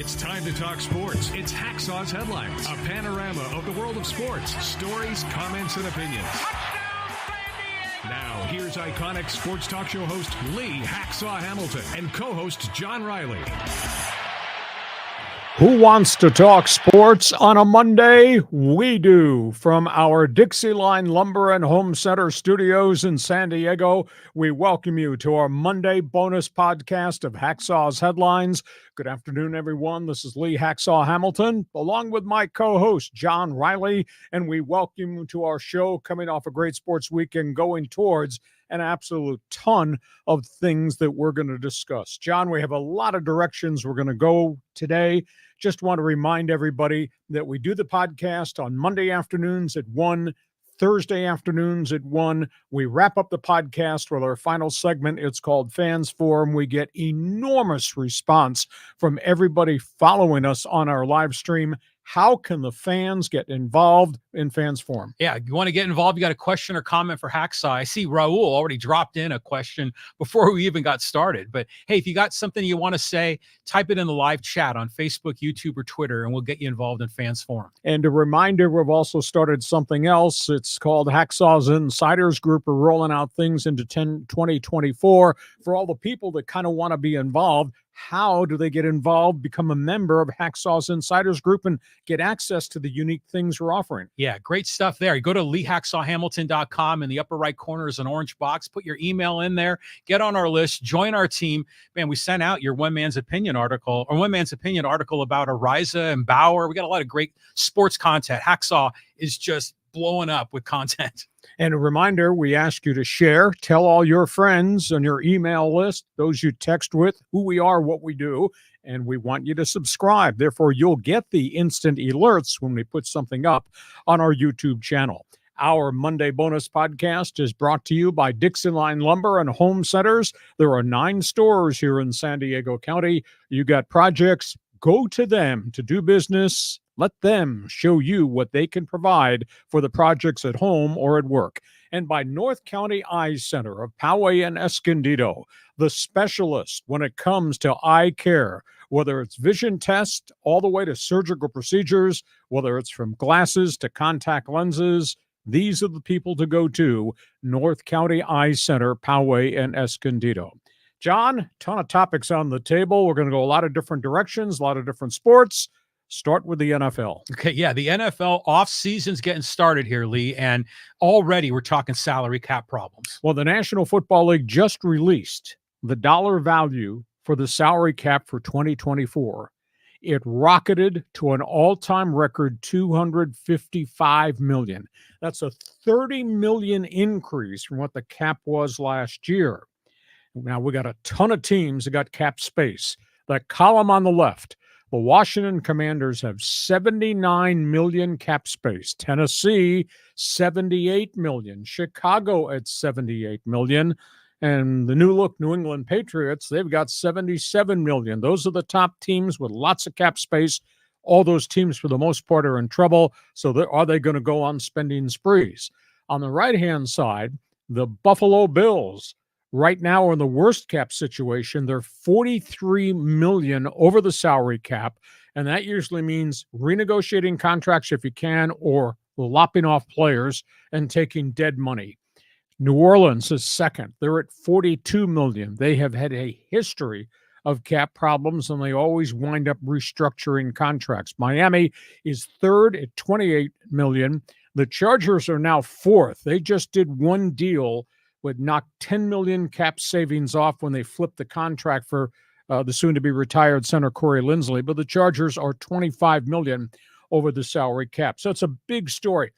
It's time to talk sports. It's Hacksaw's Headlines, a panorama of the world of sports, stories, comments, and opinions. Now, here's iconic sports talk show host Lee Hacksaw Hamilton and co-host John Riley. Who wants to talk sports on a Monday? We do. From our DIXIELINE Lumber and Home Center studios in San Diego, we welcome you to our Monday bonus podcast of Hacksaw's Headlines. Good afternoon, everyone. This is Lee Hacksaw Hamilton, along with my co-host, John Riley, and we welcome you to our show coming off a great sports weekend, going towards an absolute ton of things that we're going to discuss. John, we have a lot of directions we're going to go today. Just want to remind everybody that we do the podcast on Monday afternoons at 1, Thursday afternoons at 1. We wrap up the podcast with our final segment. It's called Fans Forum. We get enormous response from everybody following us on our live stream. How can the fans get involved in Fans Forum? Yeah, you want to get involved, you got a question or comment for Hacksaw. I see Raul already dropped in a question before we even got started. But hey, if you got something you want to say, type it in the live chat on Facebook, YouTube, or Twitter, and we'll get you involved in Fans Forum. And a reminder, we've also started something else. It's called Hacksaw's Insiders Group. We're rolling out things into 2024 for all the people that kind of want to be involved. How do they get involved, become a member of Hacksaw's Insiders Group, and get access to the unique things we're offering? Yeah, great stuff there. You go to LeeHacksawHamilton.com. In the upper right corner is an orange box. Put your email in there. Get on our list. Join our team. Man, we sent out your One Man's Opinion article about Araiza and Bauer. We got a lot of great sports content. Hacksaw is just blowing up with content. And a reminder, we ask you to share, tell all your friends on your email list, those you text with, who we are, what we do, and we want you to subscribe. Therefore, you'll get the instant alerts when we put something up on our YouTube channel. Our Monday bonus podcast is brought to you by DIXIELINE Lumber and Home Centers. There are 9 stores here in San Diego County. You got projects, go to them to do business. Let them show you what they can provide for the projects at home or at work. And by North County Eye Center of Poway and Escondido, the specialist when it comes to eye care, whether it's vision tests all the way to surgical procedures, whether it's from glasses to contact lenses, these are the people to go to, North County Eye Center, Poway and Escondido. John, ton of topics on the table. We're going to go a lot of different directions, a lot of different sports. Start with the NFL. Okay, yeah, the NFL off-season's getting started here, Lee, and already we're talking salary cap problems. Well, the National Football League just released the dollar value for the salary cap for 2024. It rocketed to an all-time record $255 million. That's a $30 million increase from what the cap was last year. Now, we got a ton of teams that got cap space. That column on the left, the Washington Commanders have $79 million cap space. Tennessee, $78 million. Chicago at $78 million. And the new look New England Patriots, they've got $77 million. Those are the top teams with lots of cap space. All those teams, for the most part, are in trouble. So are they going to go on spending sprees? On the right-hand side, the Buffalo Bills, right now are in the worst cap situation. They're $43 million over the salary cap, and that usually means renegotiating contracts if you can, or lopping off players and taking dead money. New Orleans is second. They're at $42 million. They have had a history of cap problems, and they always wind up restructuring contracts. Miami is third at $28 million. The Chargers are now fourth. They just did one deal, would knock $10 million cap savings off when they flipped the contract for the soon-to-be-retired center Corey Linsley. But the Chargers are $25 million over the salary cap. So it's a big story.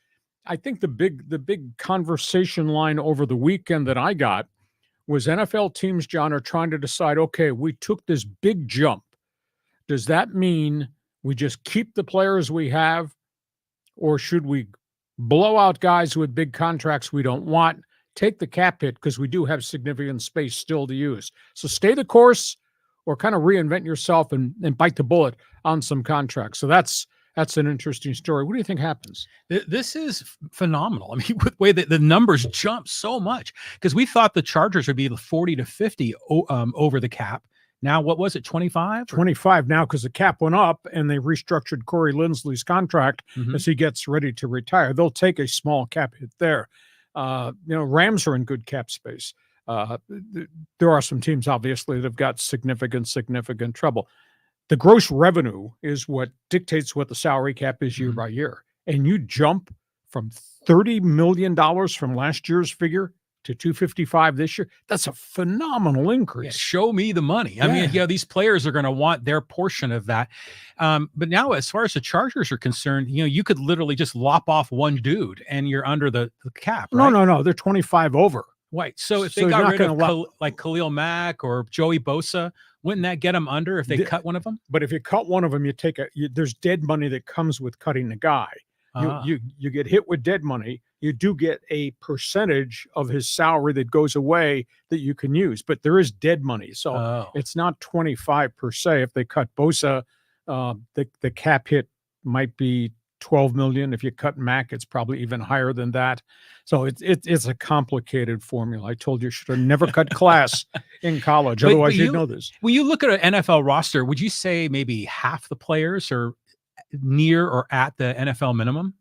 I think the big conversation line over the weekend that I got was NFL teams, John, are trying to decide, okay, we took this big jump. Does that mean we just keep the players we have, or should we blow out guys with big contracts we don't want, take the cap hit because we do have significant space still to use? So stay the course or kind of reinvent yourself and bite the bullet on some contracts. So that's an interesting story. What do you think happens? This is phenomenal. I mean, with the way that the numbers jump so much, because we thought the Chargers would be the 40 to 50 over the cap. Now, what was it, 25? 25 now, because the cap went up and they restructured Corey Lindsley's contract as he gets ready to retire. They'll take a small cap hit there. Rams are in good cap space. There are some teams, obviously, that have got significant trouble. The gross revenue is what dictates what the salary cap is year by year. And you jump from $30 million from last year's figure to 255 this year. That's a phenomenal increase. Yeah, show me the money. I mean, these players are going to want their portion of that. But now, as far as the Chargers are concerned, you could literally just lop off one dude and you're under the cap. Right? No. They're 25 over. Right. So if they got rid of like Khalil Mack or Joey Bosa, wouldn't that get them under if they cut one of them? But if you cut one of them, there's dead money that comes with cutting the guy. You get hit with dead money. You do get a percentage of his salary that goes away that you can use, but there is dead money. So it's not 25 per se. If they cut Bosa, the cap hit might be 12 million. If you cut Mac, it's probably even higher than that. So it's a complicated formula. I told you should have never cut class in college. Otherwise, you'd know this. When you look at an NFL roster, would you say maybe half the players are near or at the NFL minimum?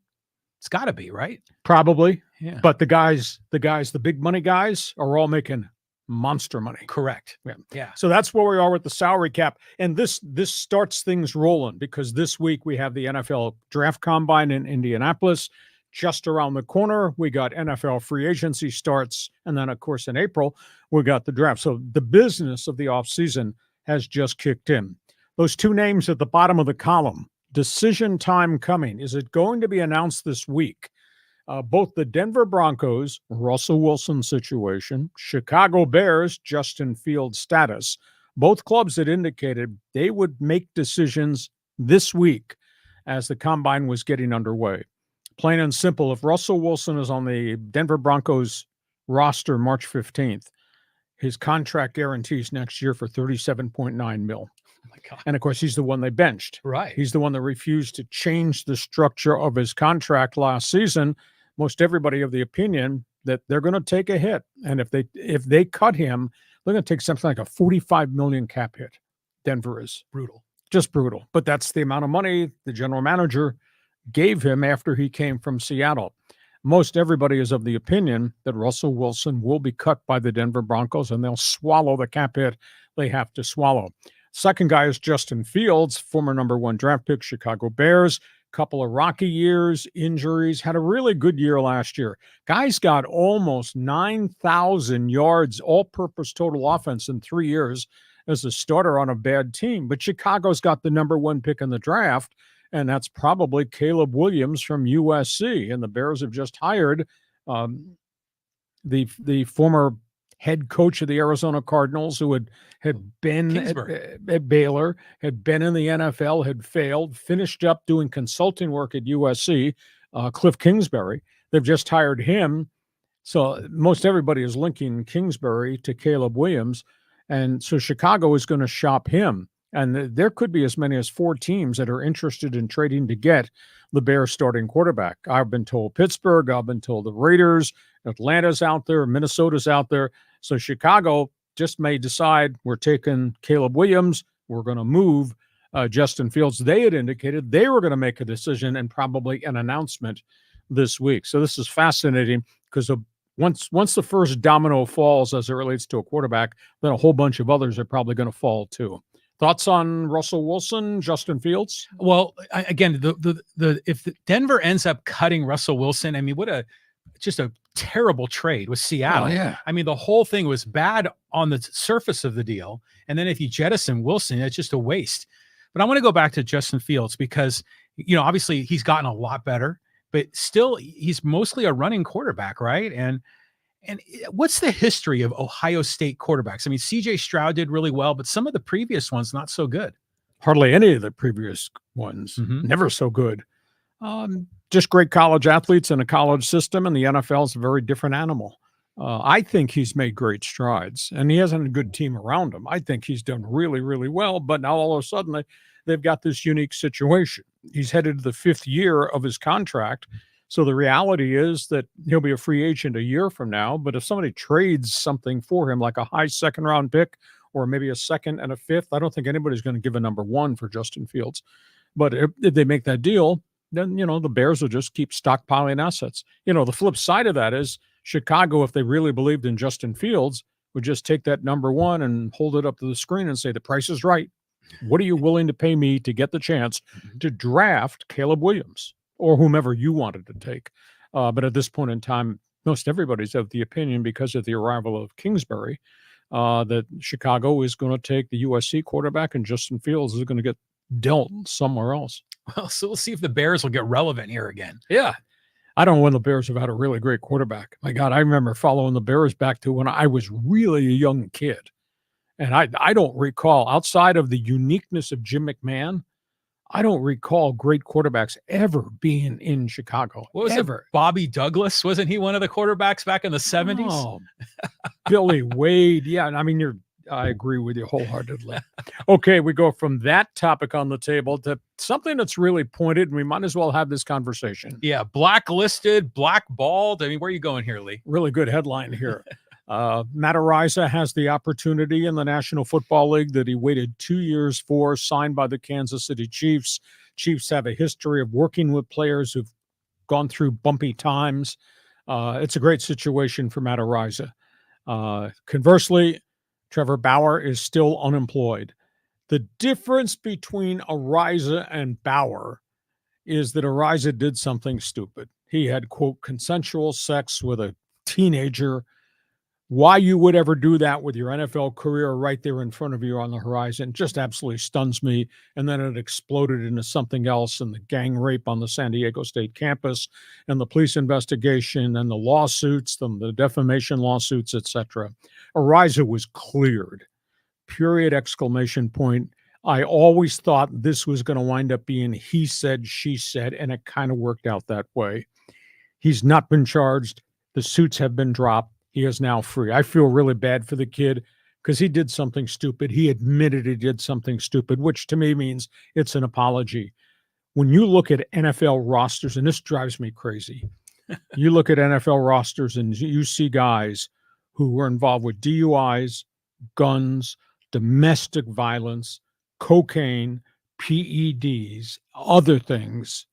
It's got to be, right? Probably. Yeah. But the big money guys are all making monster money. Correct. Yeah. So that's where we are with the salary cap. And this starts things rolling because this week we have the NFL draft combine in Indianapolis. Just around the corner, we got NFL free agency starts. And then, of course, in April, we got the draft. So the business of the offseason has just kicked in. Those two names at the bottom of the column, decision time coming. Is it going to be announced this week? Both the Denver Broncos, Russell Wilson situation, Chicago Bears, Justin Fields status, both clubs had indicated they would make decisions this week as the combine was getting underway. Plain and simple, if Russell Wilson is on the Denver Broncos roster March 15th, his contract guarantees next year for $37.9 million. And of course, he's the one they benched. Right. He's the one that refused to change the structure of his contract last season. Most everybody of the opinion that they're going to take a hit. And if they cut him, they're going to take something like a $45 million cap hit. Denver is brutal. Just brutal. But that's the amount of money the general manager gave him after he came from Seattle. Most everybody is of the opinion that Russell Wilson will be cut by the Denver Broncos and they'll swallow the cap hit they have to swallow. Second guy is Justin Fields, former number 1 draft pick, Chicago Bears. Couple of rocky years, injuries, had a really good year last year. Guy's got almost 9,000 yards, all-purpose total offense in 3 years as a starter on a bad team. But Chicago's got the number 1 pick in the draft, and that's probably Caleb Williams from USC. And the Bears have just hired the former head coach of the Arizona Cardinals, who had been at Baylor, had been in the NFL, had failed, finished up doing consulting work at USC, Cliff Kingsbury. They've just hired him. So most everybody is linking Kingsbury to Caleb Williams. And so Chicago is going to shop him. And there could be as many as 4 teams that are interested in trading to get the Bears starting quarterback. I've been told Pittsburgh, I've been told the Raiders, Atlanta's out there, Minnesota's out there. So Chicago just may decide we're taking Caleb Williams. We're going to move Justin Fields. They had indicated they were going to make a decision and probably an announcement this week. So this is fascinating because once the first domino falls as it relates to a quarterback, then a whole bunch of others are probably going to fall too. Thoughts on Russell Wilson, Justin Fields? Well, again, if Denver ends up cutting Russell Wilson, I mean, just a terrible trade with Seattle. Oh, yeah. I mean, the whole thing was bad on the surface of the deal. And then if you jettison Wilson, it's just a waste. But I want to go back to Justin Fields because, obviously he's gotten a lot better, but still he's mostly a running quarterback, right? And what's the history of Ohio State quarterbacks? I mean, C.J. Stroud did really well, but some of the previous ones not so good. Hardly any of the previous ones. Never so good. Just great college athletes in a college system, and the NFL is a very different animal. I think he's made great strides, and he hasn't a good team around him. I think he's done really, really well, but now all of a sudden they've got this unique situation. He's headed to the 5th year of his contract. So the reality is that he'll be a free agent a year from now. But if somebody trades something for him, like a high 2nd-round pick or maybe a second and a fifth. I don't think anybody's going to give a number one for Justin Fields. But if they make that deal, then, the Bears will just keep stockpiling assets. The flip side of that is Chicago, if they really believed in Justin Fields, would just take that number one and hold it up to the screen and say, the price is right. What are you willing to pay me to get the chance to draft Caleb Williams or whomever you wanted to take? But at this point in time, most everybody's of the opinion, because of the arrival of Kingsbury, that Chicago is going to take the USC quarterback and Justin Fields is going to get dealt somewhere else. Well, so we'll see if the Bears will get relevant here again. Yeah. I don't know when the Bears have had a really great quarterback. My God, I remember following the Bears back to when I was really a young kid. And I don't recall, outside of the uniqueness of Jim McMahon, I don't recall great quarterbacks ever being in Chicago. What was ever? It? Bobby Douglas? Wasn't he one of the quarterbacks back in the 70s? Oh, Billy Wade. Yeah, I mean, I agree with you wholeheartedly. Okay, we go from that topic on the table to something that's really pointed, and we might as well have this conversation. Yeah, blacklisted, blackballed. I mean, where are you going here, Lee? Really good headline here. Matt Araiza has the opportunity in the National Football League that he waited 2 years for, signed by the Kansas City Chiefs. Chiefs have a history of working with players who've gone through bumpy times. It's a great situation for Matt Araiza. Conversely, Trevor Bauer is still unemployed. The difference between Araiza and Bauer is that Araiza did something stupid. He had, quote, consensual sex with a teenager. Why you would ever do that with your NFL career right there in front of you on the horizon just absolutely stuns me. And then it exploded into something else, and the gang rape on the San Diego State campus and the police investigation and the lawsuits, the defamation lawsuits, etc. Araiza was cleared. Period, exclamation point. I always thought this was going to wind up being he said, she said, and it kind of worked out that way. He's not been charged. The suits have been dropped. He is now free. I feel really bad for the kid because he did something stupid. He admitted he did something stupid, which to me means it's an apology. When you look at NFL rosters, and this drives me crazy, you look at NFL rosters and you see guys who were involved with DUIs, guns, domestic violence, cocaine, PEDs, other things.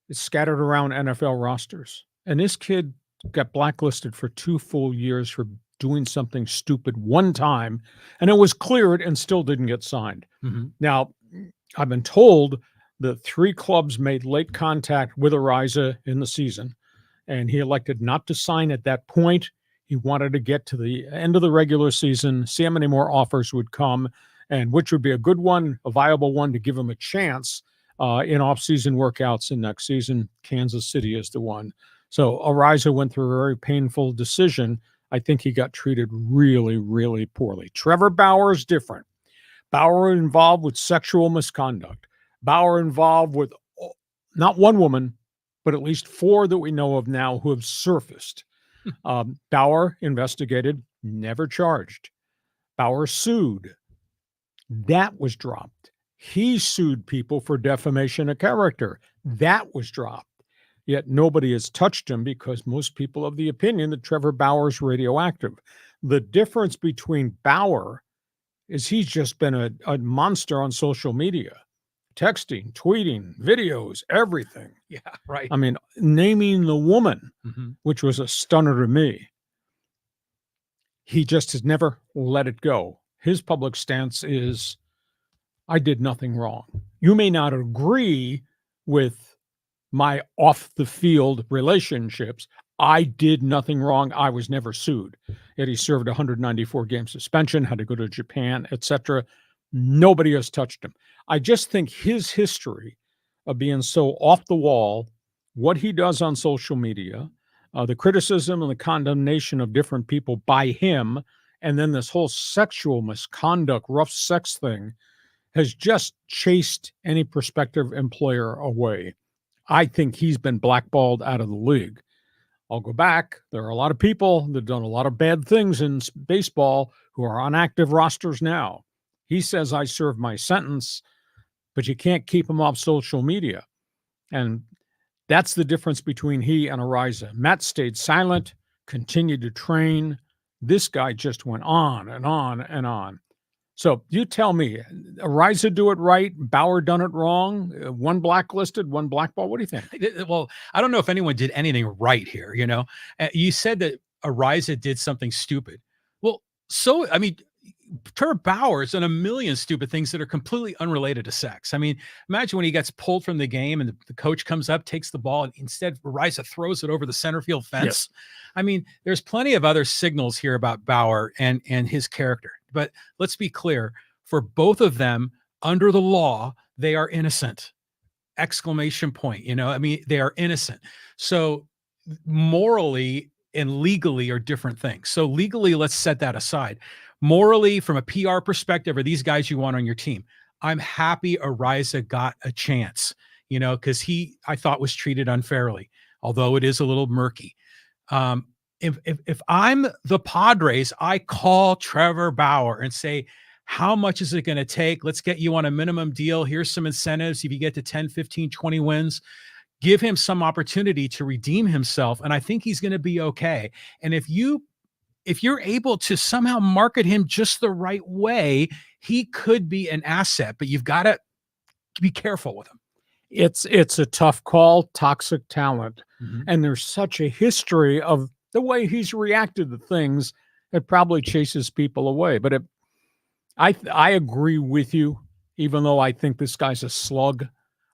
It's scattered around NFL rosters. And this kid got blacklisted for 2 full years for doing something stupid one time, and it was cleared and still didn't get signed. Mm-hmm. Now, I've been told that 3 clubs made late contact with Araiza in the season, and he elected not to sign at that point. He wanted to get to the end of the regular season, see how many more offers would come, and which would be a good one, a viable one to give him a chance in off-season workouts in next season. Kansas City is the one. So Araiza went through a very painful decision. I think he got treated really, really poorly. Trevor Bauer is different. Bauer involved with sexual misconduct. Bauer involved with not one woman, but at least 4 that we know of now who have surfaced. Bauer investigated, never charged. Bauer sued. That was dropped. He sued people for defamation of character. That was dropped. Yet nobody has touched him because most people have the opinion that Trevor Bauer is radioactive. The difference between Bauer is he's just been a monster on social media, texting, tweeting, videos, everything. Yeah, right. I mean, naming the woman, which was a stunner to me. He just has never let it go. His public stance is, I did nothing wrong. You may not agree with my off-the-field relationships. I did nothing wrong. I was never sued. Yet he served 194-game suspension, had to go to Japan, etc. Nobody has touched him. I just think his history of being so off the wall, what he does on social media, the criticism and the condemnation of different people by him, and then this whole sexual misconduct, rough sex thing, has just chased any prospective employer away. I think he's been blackballed out of the league. I'll go back. There are a lot of people that have done a lot of bad things in baseball who are on active rosters now. He says, I served my sentence, but you can't keep him off social media. And that's the difference between he and Araiza. Matt stayed silent, continued to train, This guy just went on and on and on. So you tell me, Araiza do it right, Bauer done it wrong, one blacklisted, one blackball. What do you think? Well, I don't know if anyone did anything right here. You said that Araiza did something stupid. Well, so, I mean, Trevor Bauer's done a million stupid things that are completely unrelated to sex. I mean, imagine when he gets pulled from the game and the coach comes up, takes the ball, and instead Araiza throws it over the center field fence. Yes. I mean, there's plenty of other signals here about Bauer and his character. But let's be clear, for both of them, under the law, they are innocent. Exclamation point. I mean, they are innocent. So morally and legally are different things. So legally, let's set that aside. Morally, from a PR perspective, are these guys you want on your team? I'm happy Araiza got a chance, because I thought was treated unfairly, although it is a little murky. If I'm the Padres, I call Trevor Bauer and say, how much is it going to take? Let's get you on a minimum deal. Here's some incentives. If you get to 10, 15, 20 wins, give him some opportunity to redeem himself. And I think he's going to be okay. And if you're able to somehow market him just the right way, he could be an asset, but you've got to be careful with him. It's a tough call, toxic talent. Mm-hmm. And there's such a history of the way he's reacted to things that probably chases people away. But I agree with you, even though I think this guy's a slug.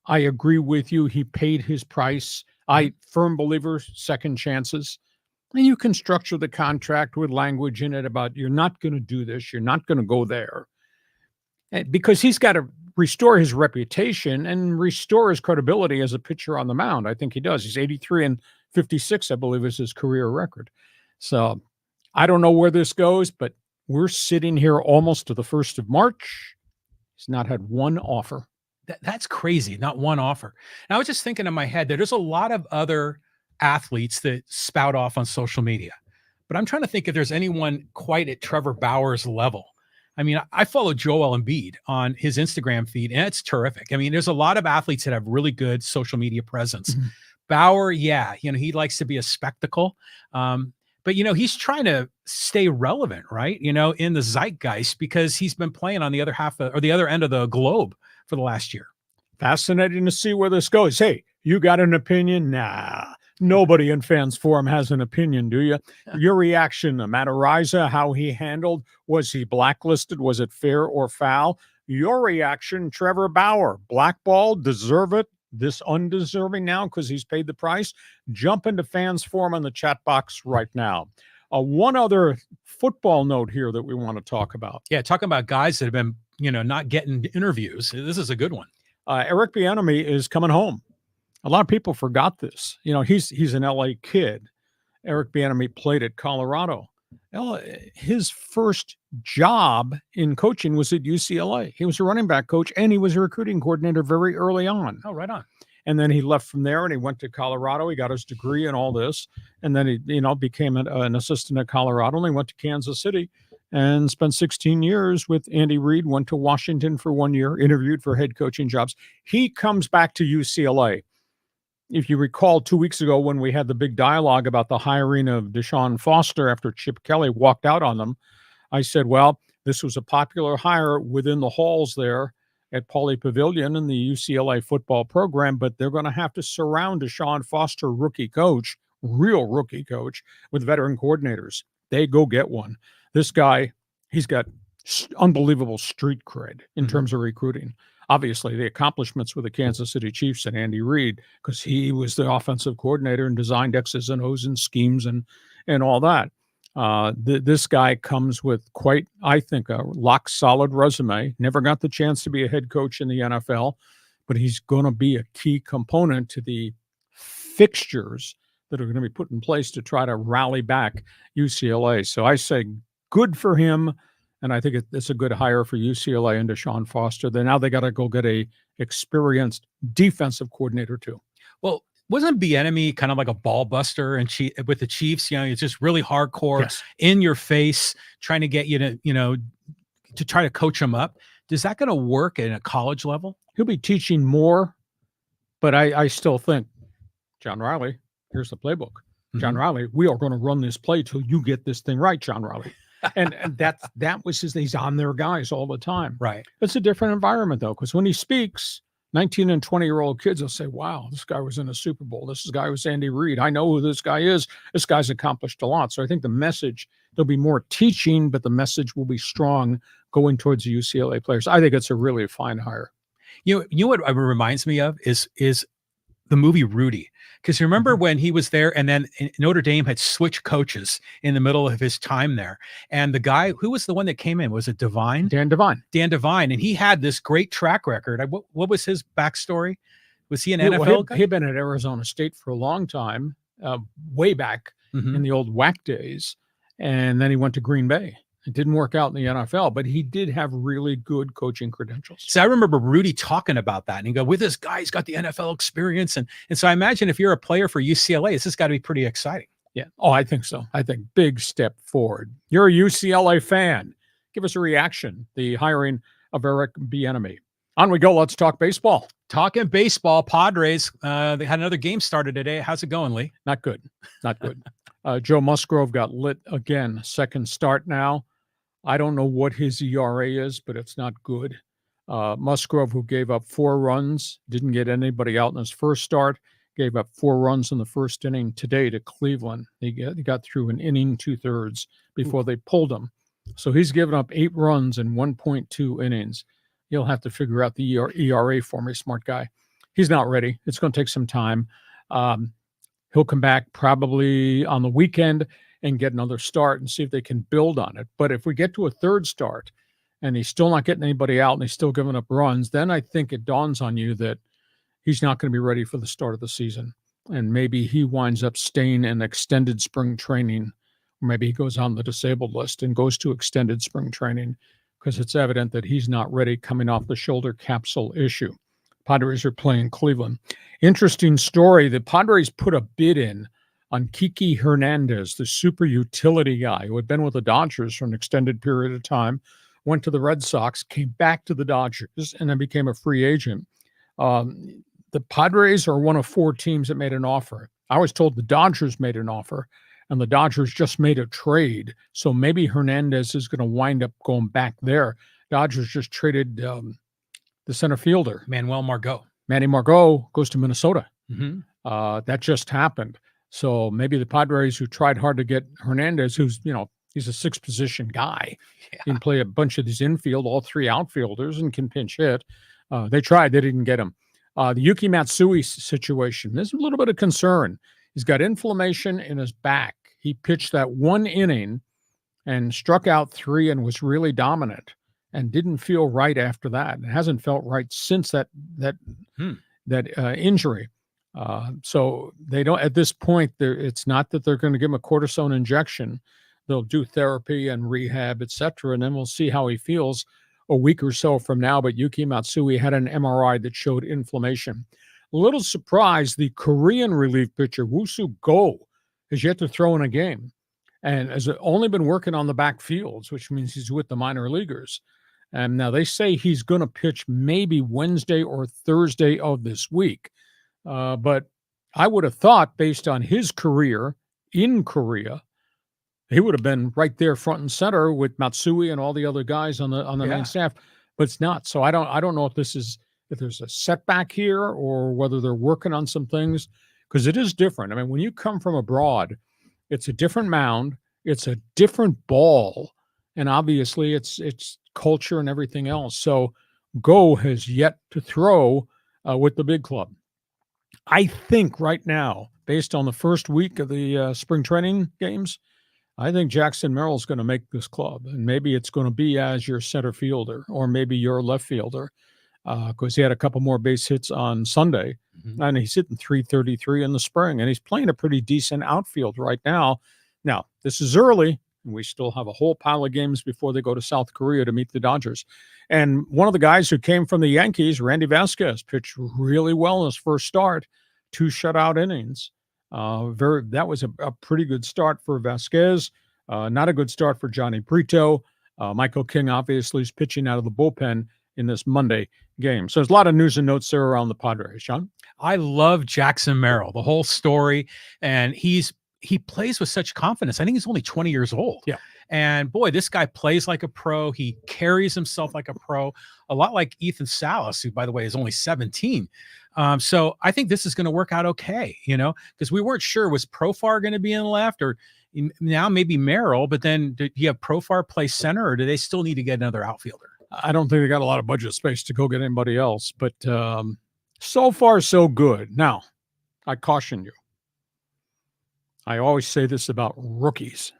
I agree with you. He paid his price. I firm believer, second chances. And you can structure the contract with language in it about you're not going to do this, you're not going to go there. Because he's got to restore his reputation and restore his credibility as a pitcher on the mound. I think he does. He's 83-56, I believe, is his career record. So I don't know where this goes, but we're sitting here almost to the 1st of March. He's not had one offer. That's crazy. Not one offer. And I was just thinking in my head that there's a lot of other athletes that spout off on social media, but I'm trying to think if there's anyone quite at Trevor Bauer's level. I mean, I follow Joel Embiid on his Instagram feed, and it's terrific. I mean, there's a lot of athletes that have really good social media presence. Mm-hmm. Bauer, yeah, he likes to be a spectacle. But, he's trying to stay relevant, right? In the zeitgeist, because he's been playing on the other the other end of the globe for the last year. Fascinating to see where this goes. Hey, you got an opinion? Nah. Nobody in Fans Forum has an opinion, do you? Your reaction to Matt Araiza, how he handled, was he blacklisted? Was it fair or foul? Your reaction, Trevor Bauer, blackballed, deserve it, this undeserving now because he's paid the price? Jump into Fans Forum in the chat box right now. One other football note here that we want to talk about. Yeah, talking about guys that have been, not getting interviews. This is a good one. Eric Bieniemy is coming home. A lot of people forgot this. He's an LA kid. Eric Bieniemy played at Colorado. His first job in coaching was at UCLA. He was a running back coach, and he was a recruiting coordinator very early on. Oh, right on. And then he left from there, and he went to Colorado. He got his degree and all this. And then he, became an assistant at Colorado, and he went to Kansas City and spent 16 years with Andy Reid, went to Washington for 1 year, interviewed for head coaching jobs. He comes back to UCLA. If you recall 2 weeks ago when we had the big dialogue about the hiring of Deshaun Foster after Chip Kelly walked out on them, I said, well, this was a popular hire within the halls there at Pauley Pavilion in the UCLA football program, but they're going to have to surround Deshaun Foster, real rookie coach, with veteran coordinators. They go get one. This guy, he's got unbelievable street cred in terms of recruiting. Obviously, the accomplishments with the Kansas City Chiefs and Andy Reid, because he was the offensive coordinator and designed X's and O's and schemes and all that. This guy comes with quite, I think, a rock-solid resume. Never got the chance to be a head coach in the NFL, but he's going to be a key component to the fixtures that are going to be put in place to try to rally back UCLA. So I say good for him. And I think it's a good hire for UCLA and Deshaun Foster. Now they got to go get a experienced defensive coordinator too. Well, wasn't Bieniemy kind of like a ball buster and with the Chiefs? It's just really hardcore, yes, in your face, trying to get you to, to try to coach them up. Is that going to work at a college level? He'll be teaching more, but I still think, John Riley, here's the playbook. John Riley, we are going to run this play till you get this thing right, John Riley. And that was he's on their guys all the time. Right. It's a different environment, though, because when he speaks, 19 and 20-year-old kids will say, wow, this guy was in a Super Bowl. This guy was Andy Reid. I know who this guy is. This guy's accomplished a lot. So I think the message, there'll be more teaching, but the message will be strong going towards the UCLA players. I think it's a really fine hire. You know what it reminds me of is the movie Rudy. Because you remember when he was there and then Notre Dame had switched coaches in the middle of his time there. And the guy, who was the one that came in? Was it Devine? Dan Devine. Dan Devine. And he had this great track record. What was his backstory? Was he an NFL guy? He'd been at Arizona State for a long time, way back in the old WAC days. And then he went to Green Bay. It didn't work out in the NFL, but he did have really good coaching credentials. So I remember Rudy talking about that, and he go, with this guy, he's got the NFL experience. And so I imagine if you're a player for UCLA, this has got to be pretty exciting. Yeah. Oh, I think so. I think big step forward. You're a UCLA fan. Give us a reaction. The hiring of Eric Bieniemy. On we go. Let's talk baseball. Talking baseball, Padres, they had another game started today. How's it going, Lee? Not good. Not good. Joe Musgrove got lit again. Second start now. I don't know what his ERA is, but it's not good. Musgrove, who gave up 4 runs, didn't get anybody out in his first start, gave up 4 runs in the first inning today to Cleveland. He got through an inning 2/3 before they pulled him. So he's given up 8 runs in 1.2 innings. He'll have to figure out the ERA for me, smart guy. He's not ready. It's going to take some time. He'll come back probably on the weekend and get another start and see if they can build on it. But if we get to a third start and he's still not getting anybody out and he's still giving up runs, then I think it dawns on you that he's not going to be ready for the start of the season. And maybe he winds up staying in extended spring training, or maybe he goes on the disabled list and goes to extended spring training because it's evident that he's not ready coming off the shoulder capsule issue. Padres are playing Cleveland. Interesting story. The Padres put a bid in on KIKE Hernandez, the super utility guy who had been with the Dodgers for an extended period of time, went to the Red Sox, came back to the Dodgers, and then became a free agent. The Padres are one of 4 teams that made an offer. I was told the Dodgers made an offer, and the Dodgers just made a trade. So maybe Hernandez is going to wind up going back there. Dodgers just traded the center fielder. Manuel Margot. Manny Margot goes to Minnesota. Mm-hmm. That just happened. So maybe the Padres, who tried hard to get Hernandez, who's, he's a 6th position guy. Yeah. He can play a bunch of these infield, all 3 outfielders, and can pinch hit. They tried. They didn't get him. The YUKI MATSUI situation, there's a little bit of concern. He's got inflammation in his back. He pitched that 1 inning and struck out 3 and was really dominant and didn't feel right after that. It hasn't felt right since that injury. So they don't, at this point, it's not that they're going to give him a cortisone injection. They'll do therapy and rehab, etc., and then we'll see how he feels a week or so from now. But YUKI MATSUI had an MRI that showed inflammation. A little surprised, the Korean relief pitcher, SUK-GO, has yet to throw in a game and has only been working on the back fields, which means he's with the minor leaguers. And now they say he's going to pitch maybe Wednesday or Thursday of this week. But I would have thought, based on his career in Korea, he would have been right there front and center with MATSUI and all the other guys on the main staff. But it's not. So I don't know if there's a setback here or whether they're working on some things, because it is different. I mean, when you come from abroad, it's a different mound, it's a different ball, and obviously it's culture and everything else. So Go has yet to throw with the big club. I think right now, based on the first week of the spring training games, I think Jackson Merrill is going to make this club, and maybe it's going to be as your center fielder or maybe your left fielder, because he had a couple more base hits on Sunday, and he's hitting .333 in the spring, and he's playing a pretty decent outfield right now. Now, this is early, and we still have a whole pile of games before they go to South Korea to meet the Dodgers. And one of the guys who came from the Yankees, Randy VASQUEZ, pitched really well in his first start, 2 shutout innings. That was a pretty good start for VASQUEZ. Not a good start for Johnny Brito. Michael King obviously is pitching out of the bullpen in this Monday game. So there's a lot of news and notes there around the Padres. Sean? I love Jackson Merrill, the whole story. And he's he plays with such confidence. I think he's only 20 years old. Yeah. And boy, this guy plays like a pro. He carries himself like a pro, a lot like Ethan Salas, who, by the way, is only 17. So I think this is going to work out okay, because we weren't sure, was Profar going to be in left, or now maybe Merrill, but then do you have Profar play center, or do they still need to get another outfielder? I don't think they got a lot of budget space to go get anybody else, but so far so good. Now, I caution you. I always say this about rookies.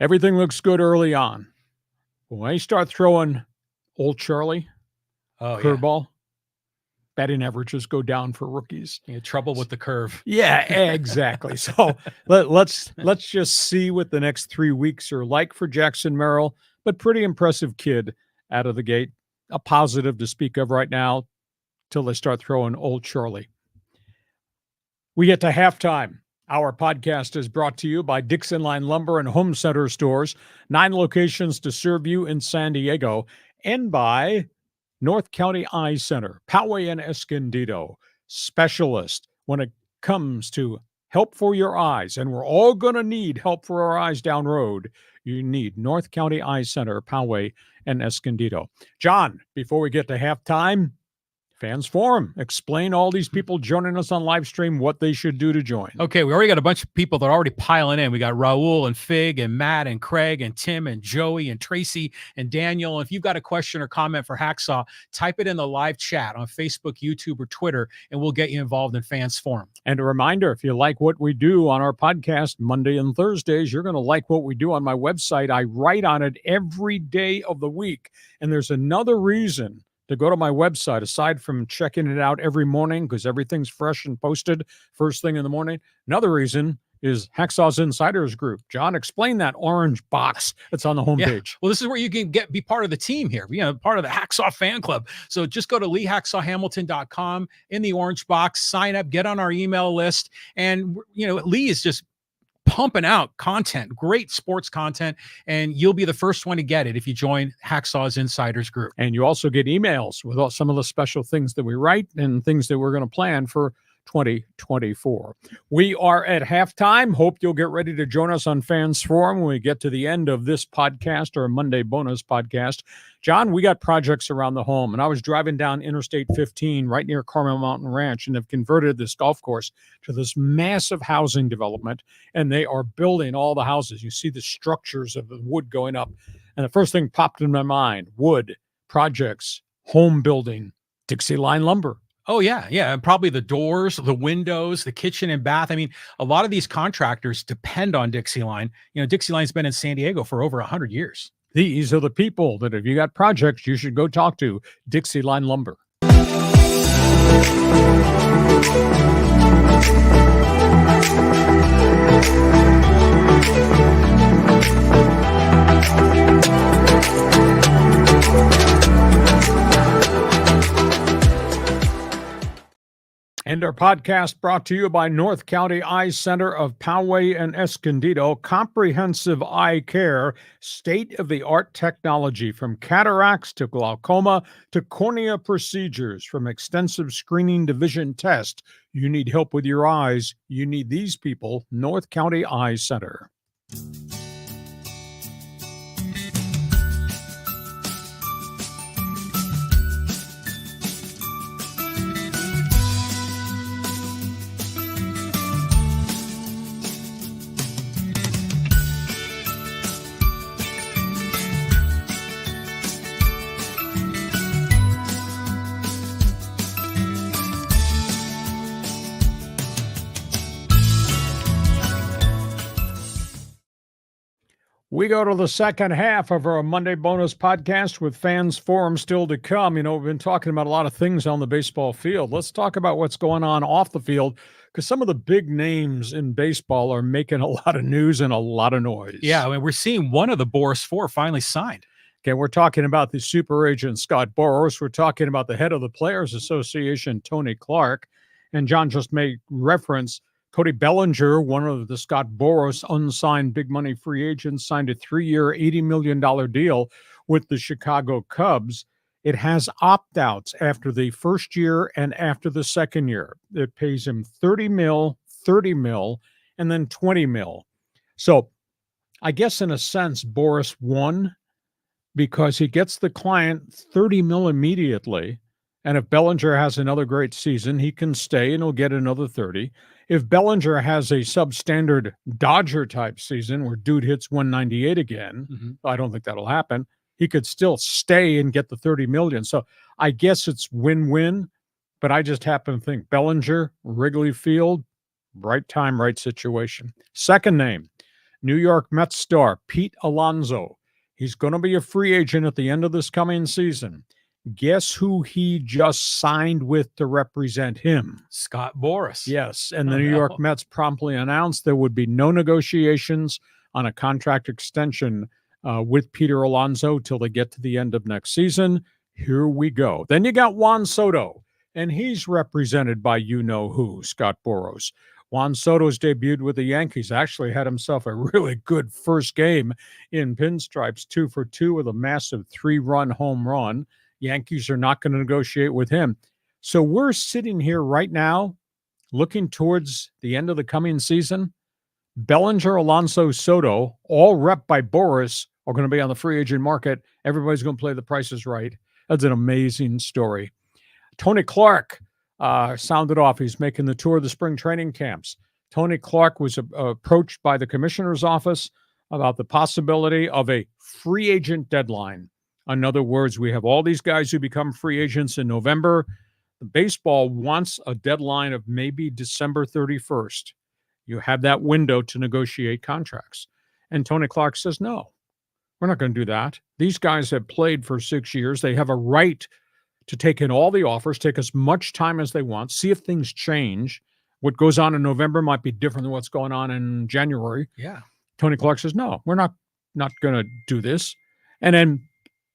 Everything looks good early on. When they start throwing old Charlie, curveball, batting averages go down for rookies. You have trouble with the curve. Yeah, exactly. So let's just see what the next 3 weeks are like for Jackson Merrill, but pretty impressive kid out of the gate. A positive to speak of right now till they start throwing old Charlie. We get to halftime. Our podcast is brought to you by DIXIELINE Lumber and Home Center Stores, 9 locations to serve you in San Diego, and by North County Eye Center, Poway and Escondido, specialist when it comes to help for your eyes, and we're all going to need help for our eyes down road. You need North County Eye Center, Poway and Escondido. John, before we get to halftime, Fans Forum. Explain all these people joining us on live stream what they should do to join. Okay, we already got a bunch of people that are already piling in. We got Raul and Fig and Matt and Craig and Tim and Joey and Tracy and Daniel. If you've got a question or comment for Hacksaw, type it in the live chat on Facebook, YouTube, or Twitter, and we'll get you involved in Fans Forum. And a reminder, if you like what we do on our podcast Monday and Thursdays, you're going to like what we do on my website. I write on it every day of the week. And there's another reason to go to my website, aside from checking it out every morning because everything's fresh and posted first thing in the morning. Another reason is Hacksaw's Insiders Group. John, explain that orange box that's on the homepage. Yeah. Well, this is where you can be part of the team here, part of the Hacksaw fan club. So just go to LeeHacksawHamilton.com in the orange box, sign up, get on our email list. And, Lee is just pumping out content, great sports content, and you'll be the first one to get it if you join Hacksaw's Insiders Group. And you also get emails with all, some of the special things that we write and things that we're going to plan for 2024. We are at halftime. Hope you'll get ready to join us on Fans Forum when we get to the end of this podcast, or Monday bonus podcast. John, we got projects around the home, and I was driving down Interstate 15 right near Carmel Mountain Ranch, and have converted this golf course to this massive housing development, and they are building all the houses. You see the structures of the wood going up, and the first thing popped in my mind: wood, projects, home building, DIXIELINE Lumber. Oh, yeah. And probably the doors, the windows, the kitchen and bath. I mean, a lot of these contractors depend on DIXIELINE. DIXIELINE's been in San Diego for over 100 years. These are the people that if you got projects, you should go talk to. DIXIELINE Lumber. And our podcast brought to you by North County Eye Center of Poway and Escondido. Comprehensive eye care, state-of-the-art technology, from cataracts to glaucoma to cornea procedures, from extensive screening to vision test. You need help with your eyes. You need these people, North County Eye Center. We go to the second half of our Monday bonus podcast with Fans Forum still to come. We've been talking about a lot of things on the baseball field. Let's talk about what's going on off the field, because some of the big names in baseball are making a lot of news and a lot of noise. Yeah, I mean, we're seeing one of the Boris 4 finally signed. Okay, we're talking about the super agent, Scott Boras. We're talking about the head of the Players Association, Tony Clark. And John just made reference, Cody Bellinger, one of the Scott Boras unsigned big money free agents, signed a 3-year, $80 million deal with the Chicago Cubs. It has opt-outs after the first year and after the second year. It pays him $30 mil, and then 20 mil. So I guess in a sense, Boras won because he gets the client 30 mil immediately. And if Bellinger has another great season, he can stay and he'll get another 30. If Bellinger has a substandard Dodger type season where dude hits 198 again, I don't think that'll happen. He could still stay and get the 30 million. So I guess it's win-win, but I just happen to think Bellinger, Wrigley Field, right time, right situation. Second name, New York Mets star Pete Alonso. He's going to be a free agent at the end of this coming season. Guess who he just signed with to represent him? Scott Boras. Yes, and the New York Mets promptly announced there would be no negotiations on a contract extension with Peter Alonso till they get to the end of next season. Here we go. Then you got Juan Soto, and he's represented by you-know-who, Scott Boras. Juan Soto's debuted with the Yankees, actually had himself a really good first game in pinstripes, 2 for 2 with a massive 3-run home run. Yankees are not going to negotiate with him. So we're sitting here right now looking towards the end of the coming season. Bellinger, Alonso, Soto, all rep by Boras, are going to be on the free agent market. Everybody's going to play the prices right. That's an amazing story. Tony Clark sounded off. He's making the tour of the spring training camps. Tony Clark was approached by the commissioner's office about the possibility of a free agent deadline. In other words, we have all these guys who become free agents in November. The baseball wants a deadline of maybe December 31st. You have that window to negotiate contracts. And Tony Clark says, no, we're not going to do that. These guys have played for 6 years. They have a right to take in all the offers, take as much time as they want, see if things change. What goes on in November might be different than what's going on in January. Yeah. Tony Clark says, no, we're not going to do this. And then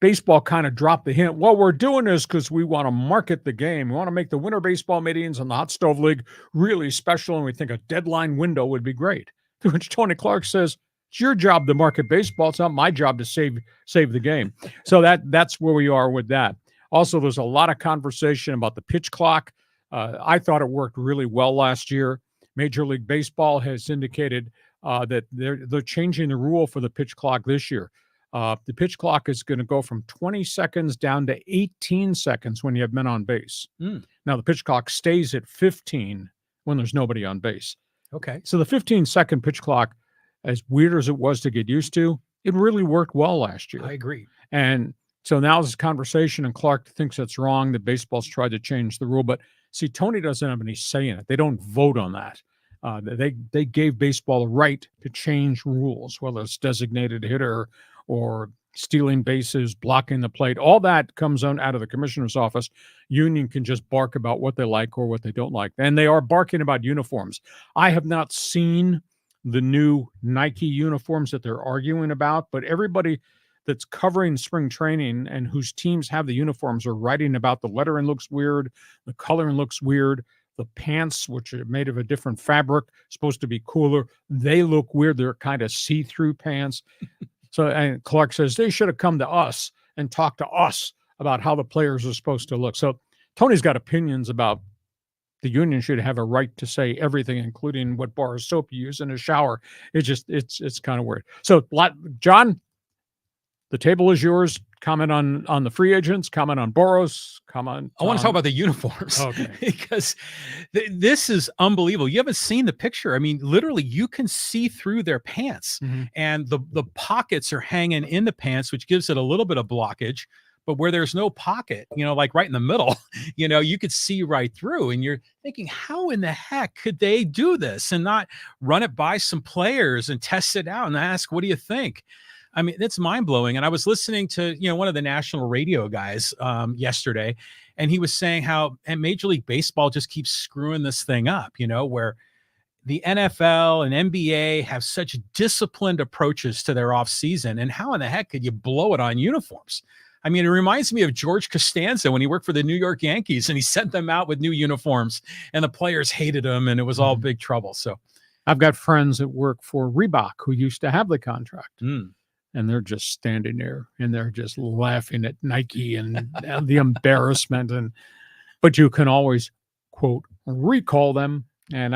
baseball kind of dropped the hint. Well, we're doing this because we want to market the game. We want to make the winter baseball meetings and the Hot Stove League really special, and we think a deadline window would be great. To which Tony Clark says, it's your job to market baseball. It's not my job to save the game. So that's where we are with that. Also, there's a lot of conversation about the pitch clock. I thought it worked really well last year. Major League Baseball has indicated that they're changing the rule for the pitch clock this year. The pitch clock is going to go from 20 seconds down to 18 seconds when you have men on base. Now, the pitch clock stays at 15 when there's nobody on base. Okay. So the 15-second pitch clock, as weird as it was to get used to, it really worked well last year. I agree. And so now there's a conversation, and Clark thinks it's wrong that baseball's tried to change the rule. But see, Tony doesn't have any say in it. They don't vote on that. They gave baseball the right to change rules, whether it's designated hitter or stealing bases, blocking the plate. All that comes out of the commissioner's office. Union can just bark about what they like or what they don't like. And they are barking about uniforms. I have not seen the new Nike uniforms that they're arguing about, but everybody that's covering spring training and whose teams have the uniforms are writing about the lettering looks weird, the coloring looks weird, the pants, which are made of a different fabric, supposed to be cooler, they look weird. They're kind of see-through pants. So, and Clark says they should have come to us and talked to us about how the players are supposed to look. So Tony's got opinions about the union should have a right to say everything, including what bar of soap you use in a shower. It's kind of weird. So, John, the table is yours. Comment on the free agents, comment on Boras, comment. I want to talk about the uniforms. Okay. Because this is unbelievable. You haven't seen the picture. I mean, literally, you can see through their pants, and the pockets are hanging in the pants, which gives it a little bit of blockage. But where there's no pocket, like right in the middle, you could see right through, and you're thinking, how in the heck could they do this and not run it by some players and test it out and ask, what do you think? I mean, it's mind blowing. And I was listening to, one of the national radio guys yesterday, and he was saying how Major League Baseball just keeps screwing this thing up, where the NFL and NBA have such disciplined approaches to their off season. And how in the heck could you blow it on uniforms? I mean, it reminds me of George Costanza when he worked for the New York Yankees and he sent them out with new uniforms and the players hated him and it was all big trouble. So I've got friends that work for Reebok who used to have the contract. And they're just standing there and they're just laughing at Nike and the embarrassment. But you can always, quote, recall them. And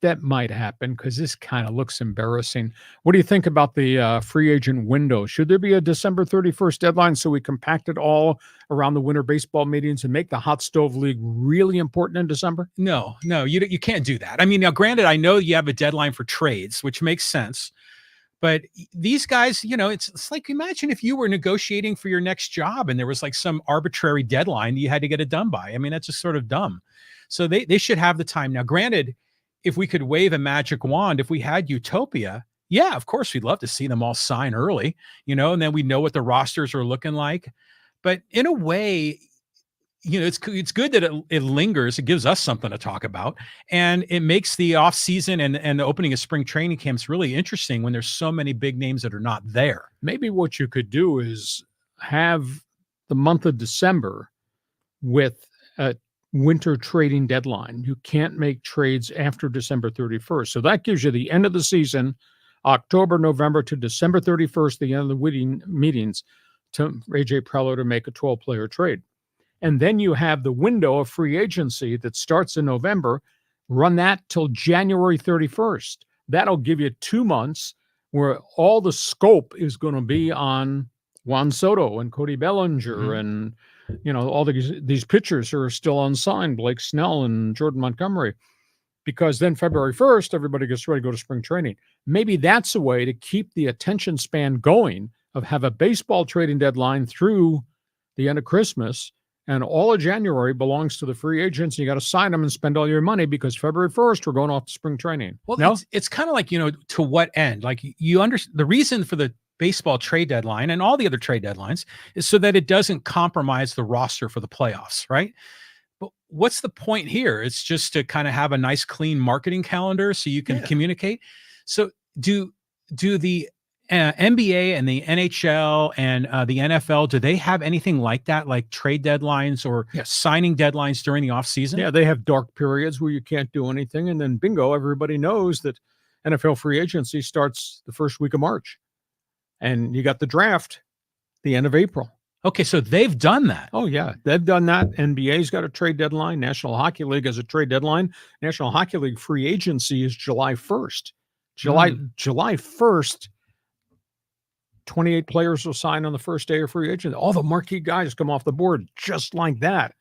that might happen because this kind of looks embarrassing. What do you think about the free agent window? Should there be a December 31st deadline so we compact it all around the winter baseball meetings and make the hot stove league really important in December? No, you can't do that. I mean, now granted, I know you have a deadline for trades, which makes sense. But these guys, it's like, imagine if you were negotiating for your next job and there was like some arbitrary deadline you had to get it done by. I mean, that's just sort of dumb. So they should have the time. Now, granted, if we could wave a magic wand, if we had utopia, yeah, of course, we'd love to see them all sign early, and then we know what the rosters are looking like. But in a way, it's good that it lingers. It gives us something to talk about, and it makes the off season and the opening of spring training camps really interesting when there's so many big names that are not there. Maybe what you could do is have the month of December with a winter trading deadline. You can't make trades after December 31st. So that gives you the end of the season, October, November to December 31st, the end of the meetings, to AJ Preller to make a 12-player trade. And then you have the window of free agency that starts in November. Run that till January 31st. That'll give you 2 months where all the scope is going to be on Juan Soto and Cody Bellinger and all these pitchers who are still unsigned, Blake Snell and Jordan Montgomery, because then February 1st, everybody gets ready to go to spring training. Maybe that's a way to keep the attention span going, of have a baseball trading deadline through the end of Christmas, and all of January belongs to the free agents. You got to sign them and spend all your money because February 1st, we're going off to spring training. Well, no? It's kind of like, to what end? Like, you understand the reason for the baseball trade deadline and all the other trade deadlines is so that it doesn't compromise the roster for the playoffs, right? But what's the point here? It's just to kind of have a nice, clean marketing calendar so you can communicate. So do the NBA and the NHL and the NFL, do they have anything like that, like trade deadlines or signing deadlines during the off season? Yeah, they have dark periods where you can't do anything. And then bingo, everybody knows that NFL free agency starts the first week of March. And you got the draft the end of April. Okay, so they've done that. Oh, yeah, they've done that. NBA's got a trade deadline. National Hockey League has a trade deadline. National Hockey League free agency is July 1st. July 1st, 28 players will sign on the first day of free agency. All the marquee guys come off the board just like that.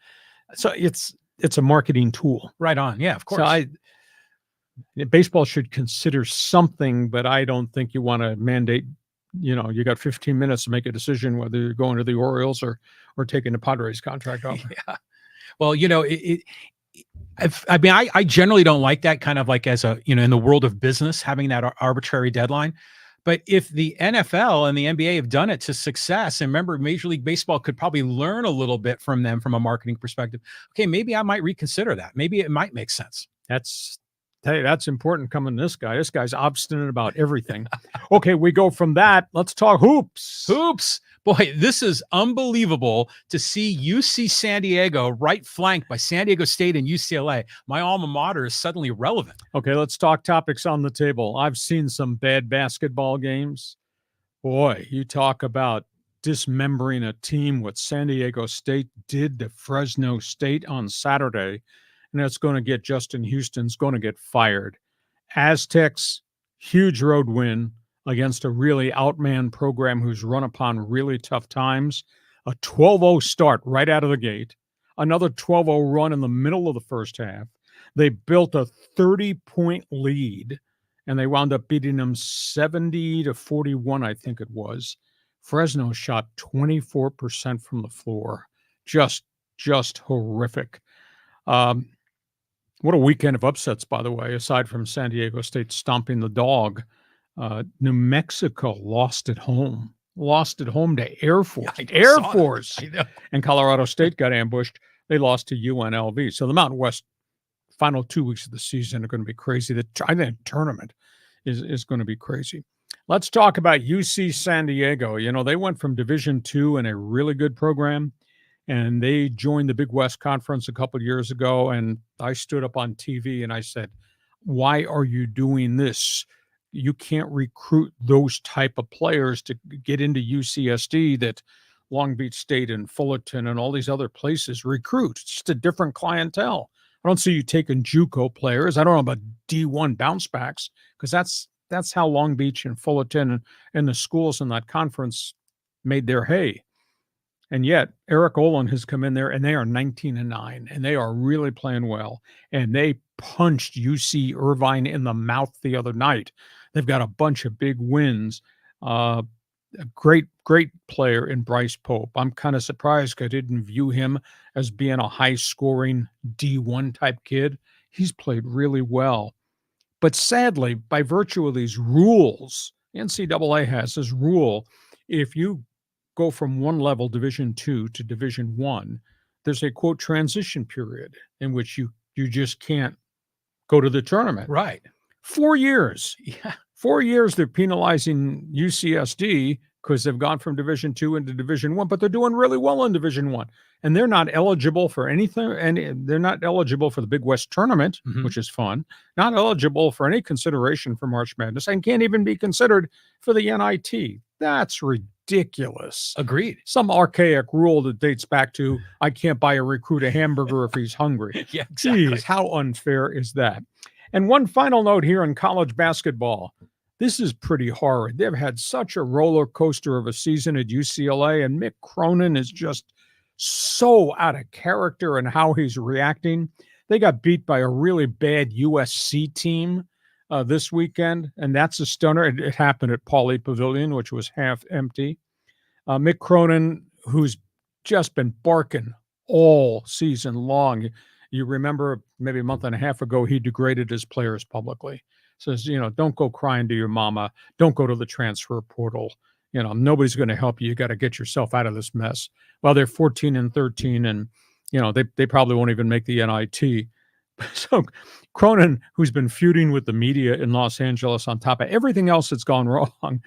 So it's a marketing tool. Right on. Yeah, of course. So baseball should consider something, but I don't think you want to mandate. You got 15 minutes to make a decision whether you're going to the Orioles or taking the Padres contract offer. Yeah. Well, I generally don't like that kind of like as a, in the world of business, having that arbitrary deadline. But if the NFL and the NBA have done it to success, and remember, Major League Baseball could probably learn a little bit from them from a marketing perspective. Okay, maybe I might reconsider that. Maybe it might make sense. That's important coming to this guy. This guy's obstinate about everything. Okay, we go from that. Let's talk hoops. Hoops. Boy, this is unbelievable to see UC San Diego right flanked by San Diego State and UCLA. My alma mater is suddenly relevant. Okay, let's talk topics on the table. I've seen some bad basketball games. Boy, you talk about dismembering a team, what San Diego State did to Fresno State on Saturday. And that's going to get Justin Houston's going to get fired. Aztecs, huge road win against a really outmanned program who's run upon really tough times. A 12-0 start right out of the gate. Another 12-0 run in the middle of the first half. They built a 30-point lead, and they wound up beating them 70-41, I think it was. Fresno shot 24% from the floor. Just horrific. What a weekend of upsets, by the way, aside from San Diego State stomping the dog. New Mexico lost at home to Air Force. Yeah, Air Force. And Colorado State got ambushed. They lost to UNLV. So the Mountain West final 2 weeks of the season are going to be crazy. I think the tournament is going to be crazy. Let's talk about UC San Diego. They went from Division II and a really good program, and they joined the Big West Conference a couple of years ago. And I stood up on TV and I said, why are you doing this? You can't recruit those type of players to get into UCSD that Long Beach State and Fullerton and all these other places recruit. It's just a different clientele. I don't see you taking JUCO players. I don't know about D1 bounce backs, because that's how Long Beach and Fullerton and the schools in that conference made their hay. And yet Eric Olin has come in there, and they are 19-9, and they are really playing well. And they punched UC Irvine in the mouth the other night. They've got a bunch of big wins. A great player in Bryce Pope. I'm kind of surprised I didn't view him as being a high-scoring D1 type kid. He's played really well. But sadly, by virtue of these rules, NCAA has this rule, if you go from one level, Division II, to Division I, there's a, quote, transition period in which you just can't go to the tournament. Right. 4 years. Yeah. 4 years they're penalizing UCSD because they've gone from Division II into Division I, but they're doing really well in Division I. And they're not eligible for anything, and they're not eligible for the Big West tournament, which is fun, not eligible for any consideration for March Madness, and can't even be considered for the NIT. That's ridiculous. Agreed. Some archaic rule that dates back to, I can't buy a recruit a hamburger if he's hungry. Yeah, exactly. Jeez, how unfair is that? And one final note here in college basketball. This is pretty horrid. They've had such a roller coaster of a season at UCLA, and Mick Cronin is just so out of character in how he's reacting. They got beat by a really bad USC team this weekend, and that's a stunner. It happened at Pauley Pavilion, which was half empty. Mick Cronin, who's just been barking all season long. You remember maybe a month and a half ago, he degraded his players publicly. Says, don't go crying to your mama. Don't go to the transfer portal. Nobody's going to help you. You got to get yourself out of this mess. Well, they're 14-13, and, they probably won't even make the NIT. So Cronin, who's been feuding with the media in Los Angeles on top of everything else that's gone wrong,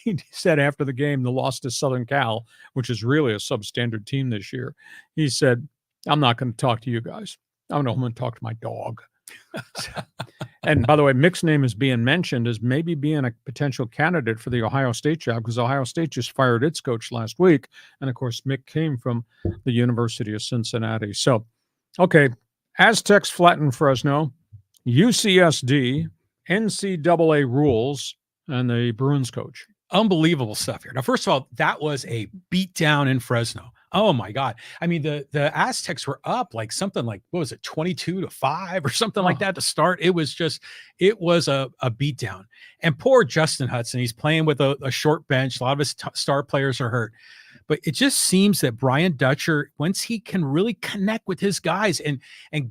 he said after the game, the loss to Southern Cal, which is really a substandard team this year, he said, I'm not going to talk to you guys. I'm going to talk to my dog. And by the way, Mick's name is being mentioned as maybe being a potential candidate for the Ohio State job, because Ohio State just fired its coach last week. And of course, Mick came from the University of Cincinnati. So, okay, Aztecs flatten Fresno, UCSD, NCAA rules, and the Bruins coach. Unbelievable stuff here. Now, first of all, that was a beatdown in Fresno. Oh my God. I mean, the Aztecs were up like something like, what was it, 22-5 or something like that to start. It was a beatdown. And poor Justin Hudson, he's playing with a short bench. A lot of his star players are hurt. But it just seems that Brian Dutcher, once he can really connect with his guys and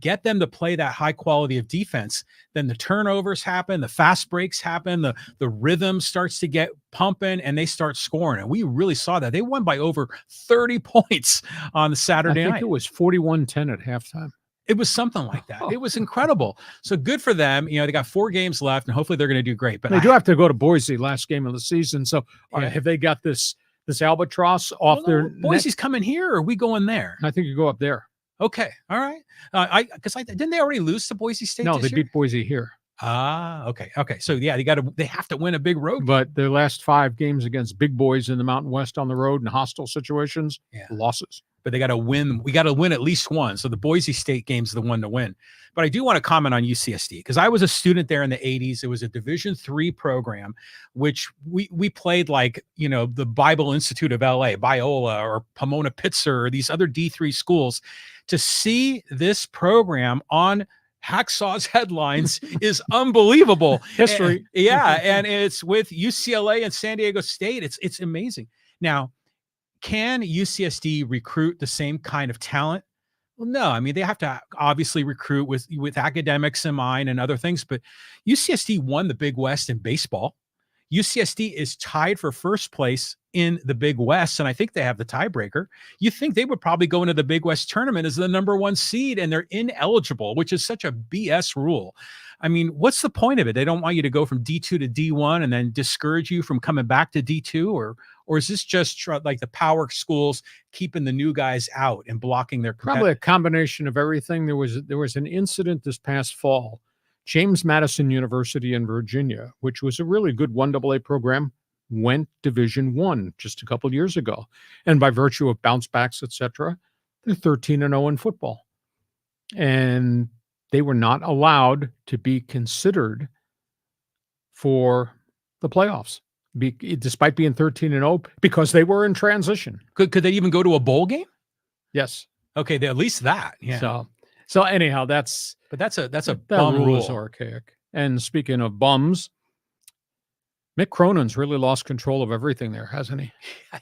get them to play that high quality of defense, then the turnovers happen, the fast breaks happen, the rhythm starts to get pumping, and they start scoring. And we really saw that. They won by over 30 points on the Saturday night. I think it was 41-10 at halftime. It was something like that. It was incredible. So good for them. They got 4 games left, and hopefully they're going to do great. But they do have to go to Boise last game of the season. So have they got this albatross off their Boise's coming here, or are we going there? I think you go up there. Okay. All right. Didn't they already lose to Boise State? No, they beat Boise here. Okay. So yeah, they have to win a big road. But their last 5 games against big boys in the Mountain West on the road in hostile situations, losses. But they got to win. We got to win at least one. So the Boise State game's the one to win. But I do want to comment on UCSD, because I was a student there in the 80s. It was a Division III program, which we played like, the Bible Institute of LA, Biola, or Pomona Pitzer, or these other D3 schools. To see this program on Hacksaw's headlines is unbelievable. History. And it's with UCLA and San Diego State. It's amazing. Now, can UCSD recruit the same kind of talent? Well, no. I mean, they have to obviously recruit with academics in mind and other things, but UCSD won the Big West in baseball. UCSD is tied for first place in the Big West, and I think they have the tiebreaker. You think they would probably go into the Big West tournament as the number 1 seed, and they're ineligible, which is such a BS rule. I mean, what's the point of it? They don't want you to go from D2 to D1 and then discourage you from coming back to D2, or is this just like the power schools keeping the new guys out and blocking their probably a combination of everything. There was an incident this past fall. James Madison University in Virginia, which was a really good 1AA program, went Division I just a couple of years ago. And by virtue of bounce backs, etc., they're 13-0 in football. And they were not allowed to be considered for the playoffs, despite being 13-0, because they were in transition. Could they even go to a bowl game? Yes. Okay, at least that. Yeah. So anyhow, that's a that bum rule is rule. archaic. And speaking of bums, Mick Cronin's really lost control of everything there, hasn't he?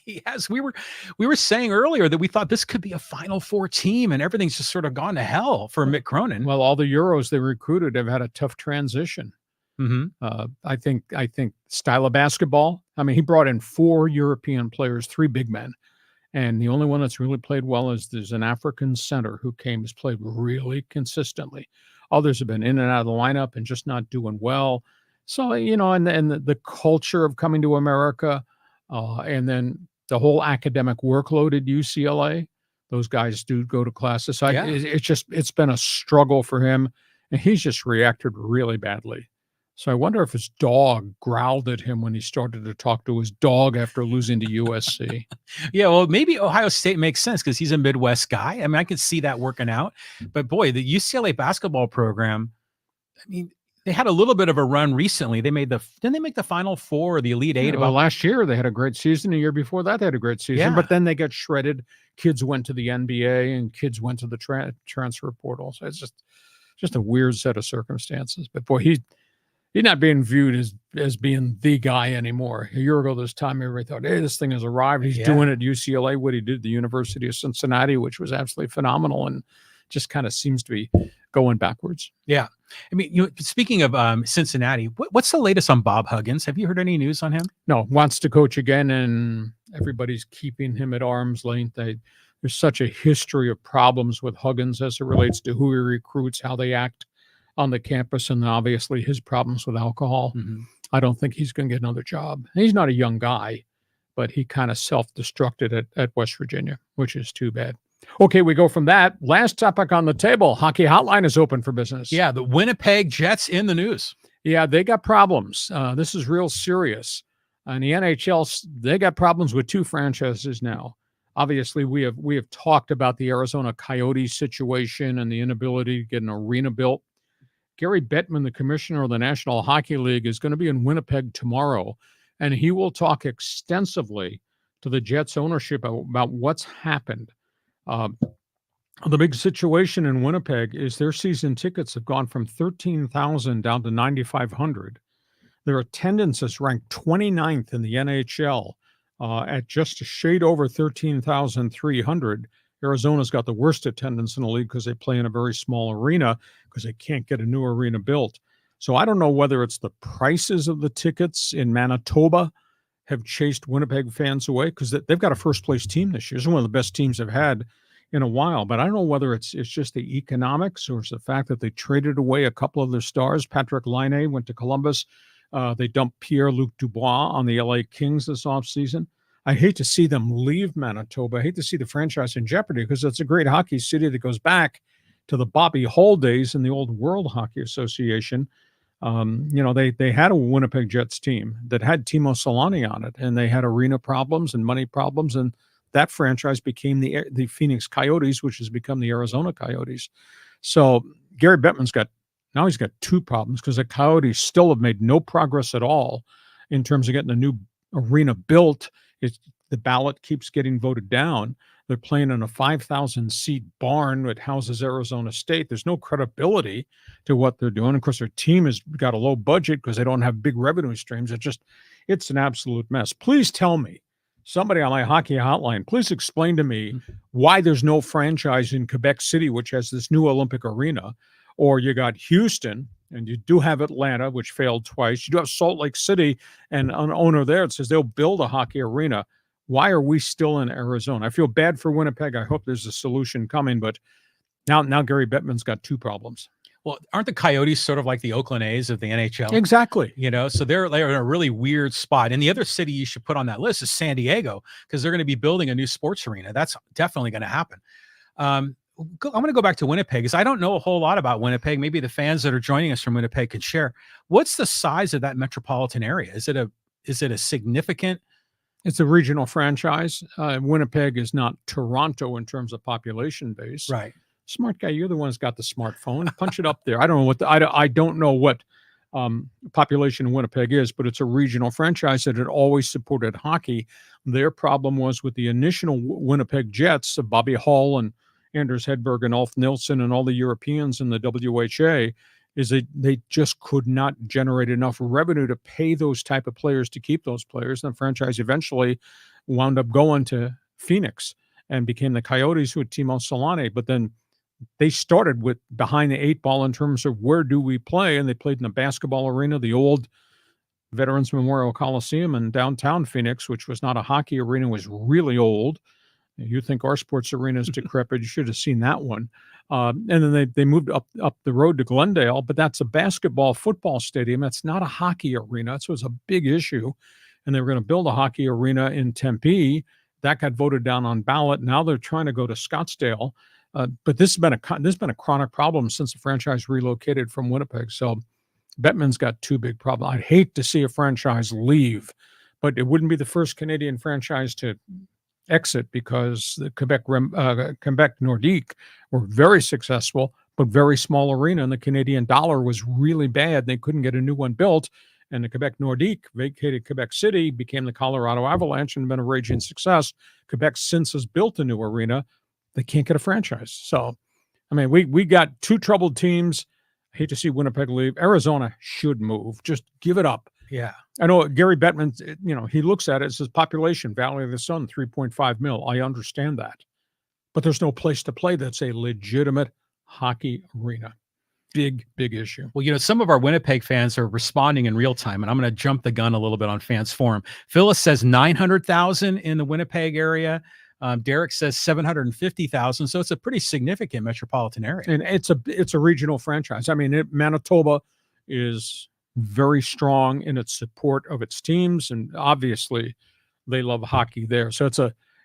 He has. We were saying earlier that we thought this could be a Final Four team, and everything's just sort of gone to hell for Mick Cronin. Well, all the Euros they recruited have had a tough transition. Mm-hmm. I think style of basketball. I mean, he brought in 4 European players, 3 big men, and the only one that's really played well is there's an African center who has played really consistently. Others have been in and out of the lineup and just not doing well. So, you know, and the culture of coming to America, and then the whole academic workload at UCLA, those guys do go to classes. So it's been a struggle for him, and he's just reacted really badly. So I wonder if his dog growled at him when he started to talk to his dog after losing to USC. Yeah, well, maybe Ohio State makes sense because he's a Midwest guy. I mean, I could see that working out. But boy, the UCLA basketball program, I mean, they had a little bit of a run recently. Didn't they make the Final Four or the Elite Eight? Well, last year they had a great season. The year before that they had a great season. But then they got shredded. Kids went to the NBA and kids went to the transfer portal. So it's just a weird set of circumstances. But boy, he's not being viewed as being the guy anymore. A year ago this time, everybody thought, hey, this thing has arrived. He's doing at UCLA what he did at the University of Cincinnati, which was absolutely phenomenal, and just kind of seems to be going backwards. Yeah. I mean, speaking of Cincinnati, what's the latest on Bob Huggins? Have you heard any news on him? No, wants to coach again, and everybody's keeping him at arm's length. There's such a history of problems with Huggins as it relates to who he recruits, how they act on the campus, and obviously his problems with alcohol. Mm-hmm. I don't think he's going to get another job. He's not a young guy, but he kind of self-destructed at West Virginia, which is too bad. Okay, we go from that. Last topic on the table. Hockey Hotline is open for business. Yeah, the Winnipeg Jets in the news. Yeah, they got problems. This is real serious. And the NHL, they got problems with 2 franchises now. Obviously, we have talked about the Arizona Coyotes situation and the inability to get an arena built. Gary Bettman, the commissioner of the National Hockey League, is going to be in Winnipeg tomorrow, and he will talk extensively to the Jets ownership about what's happened. The big situation in Winnipeg is their season tickets have gone from 13,000 down to 9,500. Their attendance is ranked 29th in the NHL at just a shade over 13,300. Arizona's got the worst attendance in the league because they play in a very small arena because they can't get a new arena built. So I don't know whether it's the prices of the tickets in Manitoba have chased Winnipeg fans away, because they've got a first-place team this year. It's one of the best teams they've had in a while. But I don't know whether it's just the economics or it's the fact that they traded away a couple of their stars. Patrick Laine went to Columbus. They dumped Pierre-Luc Dubois on the LA Kings this offseason. I hate to see them leave Manitoba. I hate to see the franchise in jeopardy, because it's a great hockey city that goes back to the Bobby Hull days in the old World Hockey Association. They had a Winnipeg Jets team that had Timo Solani on it, and they had arena problems and money problems, and that franchise became the Phoenix Coyotes, which has become the Arizona Coyotes. So Gary Bettman's got 2 problems, because the Coyotes still have made no progress at all in terms of getting a new arena built. The ballot keeps getting voted down. They're playing in a 5,000-seat barn that houses Arizona State. There's no credibility to what they're doing. Of course, their team has got a low budget because they don't have big revenue streams. It's an absolute mess. Please tell me, somebody on my hockey hotline, please explain to me why there's no franchise in Quebec City, which has this new Olympic arena. Or you got Houston, and you do have Atlanta, which failed twice. You do have Salt Lake City, and an owner there that says they'll build a hockey arena. Why are we still in Arizona? I feel bad for Winnipeg. I hope there's a solution coming, but now Gary Bettman's got 2 problems. Well, aren't the Coyotes sort of like the Oakland A's of the NHL? Exactly. So they're in a really weird spot. And the other city you should put on that list is San Diego, because they're going to be building a new sports arena. That's definitely going to happen. I'm going to go back to Winnipeg, because I don't know a whole lot about Winnipeg. Maybe the fans that are joining us from Winnipeg can share. What's the size of that metropolitan area? Is it a significant? It's a regional franchise. Winnipeg is not Toronto in terms of population base. Right. Smart guy, you're the one who's got the smartphone. Punch it up there. I don't know what I don't know what population in Winnipeg is, but it's a regional franchise that had always supported hockey. Their problem was with the initial Winnipeg Jets of Bobby Hull and Anders Hedberg and Ulf Nilsson and all the Europeans in the WHA, is they just could not generate enough revenue to pay those type of players to keep those players. And the franchise eventually wound up going to Phoenix and became the Coyotes with Timo Solane. But then they started with behind the eight ball in terms of where do we play, and they played in the basketball arena, the old Veterans Memorial Coliseum in downtown Phoenix, which was not a hockey arena, was really old. You think our sports arena is decrepit, you should have seen that one. And then they moved up the road to Glendale, but that's a basketball football stadium. That's not a hockey arena. So it's a big issue. And they were going to build a hockey arena in Tempe. That got voted down on ballot. Now they're trying to go to Scottsdale. But this has been a chronic problem since the franchise relocated from Winnipeg. So Bettman's got two big problems. I'd hate to see a franchise leave, but it wouldn't be the first Canadian franchise to exit, because the Quebec Nordique were very successful, but very small arena, and the Canadian dollar was really bad. They couldn't get a new one built, and the Quebec Nordique vacated Quebec City, became the Colorado Avalanche, and been a raging success. Quebec since has built a new arena. They can't get a franchise. So, I mean, we got two troubled teams. I hate to see Winnipeg leave. Arizona should move. Just give it up. Yeah. I know Gary Bettman, he looks at it as his population, Valley of the Sun, 3.5 mil. I understand that. But there's no place to play that's a legitimate hockey arena. Big issue. Well, some of our Winnipeg fans are responding in real time, and I'm going to jump the gun a little bit on Fans Forum. Phyllis says 900,000 in the Winnipeg area. Derek says 750,000. So it's a pretty significant metropolitan area. And it's a regional franchise. I mean, Manitoba is very strong in its support of its teams, and obviously they love hockey there. So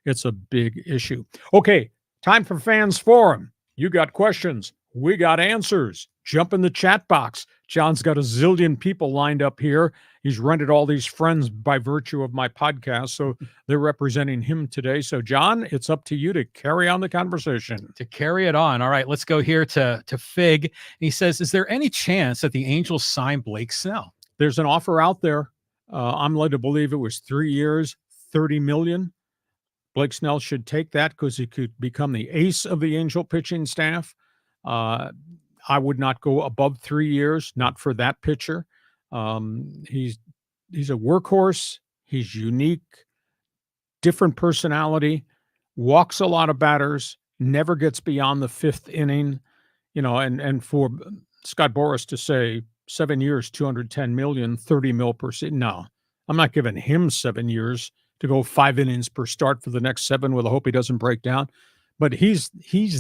it's a big issue. Okay, time for Fans Forum. You got questions, we got answers. Jump in the chat box. John's got a zillion people lined up here. He's rented all these friends by virtue of my podcast, so they're representing him today. So, John, it's up to you to carry on the conversation. To carry it on. All right, let's go here to Fig. And he says, is there any chance that the Angels sign Blake Snell? There's an offer out there. I'm led to believe it was 3 years, $30 million. Blake Snell should take that because he could become the ace of the Angel pitching staff. I would not go above 3 years, not for that pitcher. He's a workhorse. He's unique, different personality, walks a lot of batters, never gets beyond the fifth inning, and for Scott Boras to say 7 years, 210 million, 30 mil per season. No, I'm not giving him 7 years to go 5 innings per start for the next 7 with a hope he doesn't break down. But he's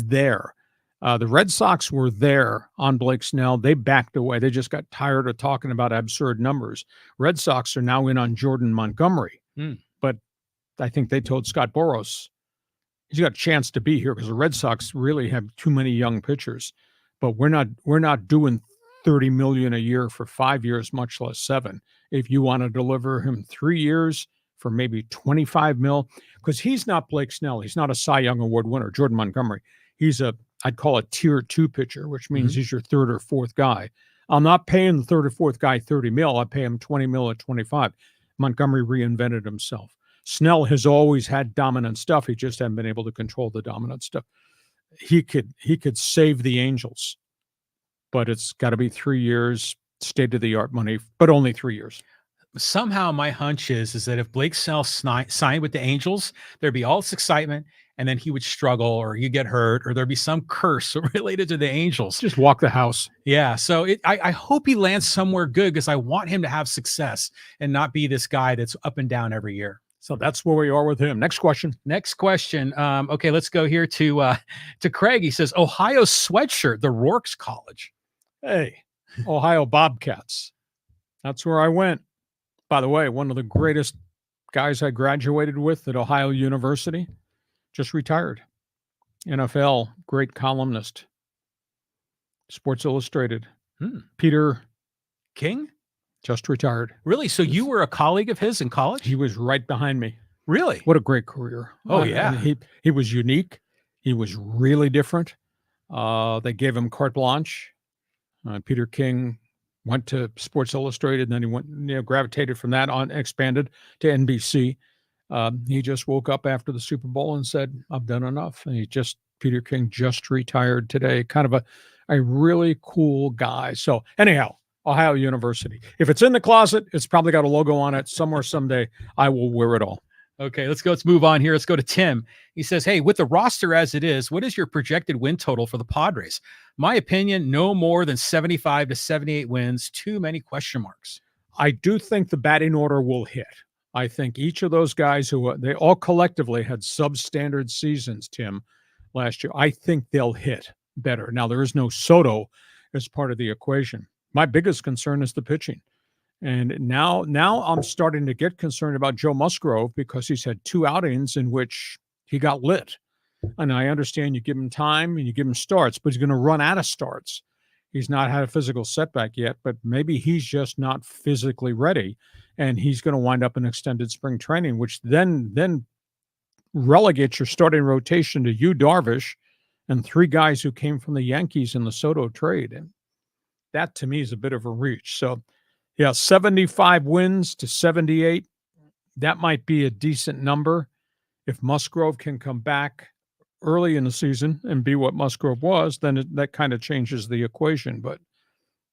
there. The Red Sox were there on Blake Snell. They backed away. They just got tired of talking about absurd numbers. Red Sox are now in on Jordan Montgomery. But I think they told Scott Boras he's got a chance to be here because the Red Sox really have too many young pitchers. But we're not doing $30 million a year for 5 years, much less 7. If you want to deliver him 3 years for maybe 25 mil, because he's not Blake Snell. He's not a Cy Young Award winner, Jordan Montgomery. He's I'd call a tier 2 pitcher, which means he's your third or fourth guy. I'm not paying the third or fourth guy 30 mil. I pay him 20 mil at 25. Montgomery reinvented himself. Snell has always had dominant stuff. He just hasn't been able to control the dominant stuff. He could save the Angels, but it's got to be 3 years, state-of-the-art money, but only 3 years. Somehow my hunch is that if Blake Snell signed with the Angels, there'd be all this excitement, and then he would struggle, or you get hurt, or there'd be some curse related to the Angels. Just walk the house. Yeah. So I hope he lands somewhere good, because I want him to have success and not be this guy that's up and down every year. So that's where we are with him. Next question. Okay, let's go here to Craig. He says, Ohio sweatshirt, the Rourke's College. Hey, Ohio Bobcats. That's where I went. By the way, one of the greatest guys I graduated with at Ohio University just retired. NFL, great columnist. Sports Illustrated. Peter King? Just retired. Really? So you were a colleague of his in college? He was right behind me. Really? What a great career. Oh, yeah. He was unique. He was really different. They gave him carte blanche. Peter King went to Sports Illustrated, and then he went, gravitated from that on, expanded to NBC. He just woke up after the Super Bowl and said, "I've done enough." And Peter King just retired today. Kind of a really cool guy. So anyhow, Ohio University. If it's in the closet, it's probably got a logo on it somewhere someday. I will wear it all. Okay, let's move on here. Let's go to Tim. He says, hey, with the roster as it is, what is your projected win total for the Padres? My opinion, no more than 75 to 78 wins. Too many question marks. I do think the batting order will hit. I think each of those guys they all collectively had substandard seasons, Tim, last year. I think they'll hit better. Now, there is no Soto as part of the equation. My biggest concern is the pitching. And now I'm starting to get concerned about Joe Musgrove because he's had 2 outings in which he got lit. And I understand you give him time and you give him starts, but he's going to run out of starts. He's not had a physical setback yet, but maybe he's just not physically ready. And he's going to wind up in extended spring training, which then relegates your starting rotation to Yu Darvish and 3 guys who came from the Yankees in the Soto trade. And that to me is a bit of a reach. So yeah, 75 wins to 78. That might be a decent number. If Musgrove can come back early in the season and be what Musgrove was, then that kind of changes the equation. But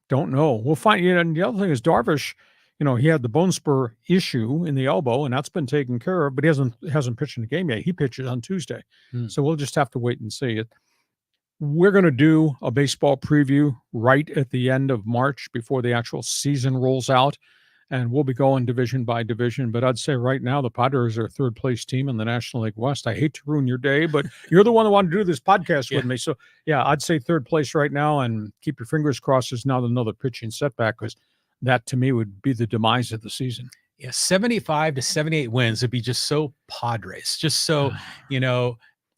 don't know. We'll find. And the other thing is Darvish. He had the bone spur issue in the elbow, and that's been taken care of. But he hasn't pitched in the game yet. He pitches on Tuesday, so we'll just have to wait and see it. We're going to do a baseball preview right at the end of March before the actual season rolls out, and we'll be going division by division. But I'd say right now the Padres are a third-place team in the National League West. I hate to ruin your day, but you're the one that wanted to do this podcast with me. So, yeah, I'd say third place right now, and keep your fingers crossed there's not another pitching setback because that, to me, would be the demise of the season. Yeah, 75 to 78 wins would be just so Padres, just so,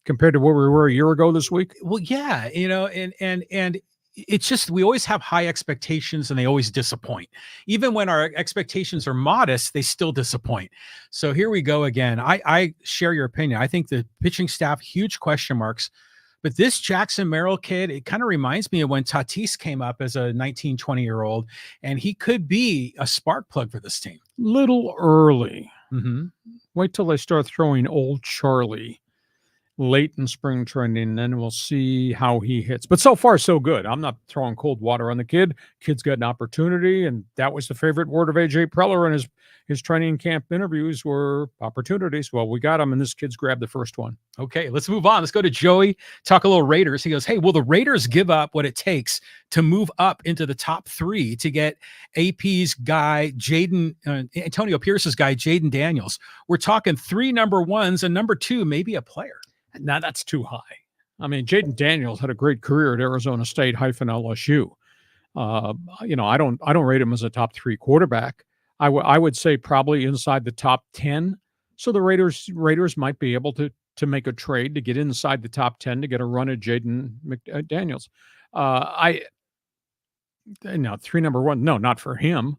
compared to where we were a year ago this week? Well, yeah, and it's just we always have high expectations and they always disappoint. Even when our expectations are modest, they still disappoint. So here we go again. I share your opinion. I think the pitching staff, huge question marks. But this Jackson Merrill kid, it kind of reminds me of when Tatis came up as a 19, 20-year-old, and he could be a spark plug for this team. Little early. Mm-hmm. Wait till they start throwing old Charlie late in spring training, then we'll see how he hits. But so far, so good. I'm not throwing cold water on the kid. Kid's got an opportunity, and that was the favorite word of A.J. Preller in his training camp interviews were opportunities. Well, we got them, and this kid's grabbed the first one. Okay, let's move on. Let's go to Joey, talk a little Raiders. He goes, hey, will the Raiders give up what it takes to move up into the top 3 to get AP's guy, Antonio Pierce's guy, Jaden Daniels? We're talking 3 number 1s and number 2, maybe a player. Now that's too high. I mean, Jaden Daniels had a great career at Arizona State -LSU. I don't rate him as a top 3 quarterback. I would say probably inside the top 10. So the Raiders might be able to make a trade to get inside the top 10 to get a run at Jaden Daniels. 3 number 1. No, not for him.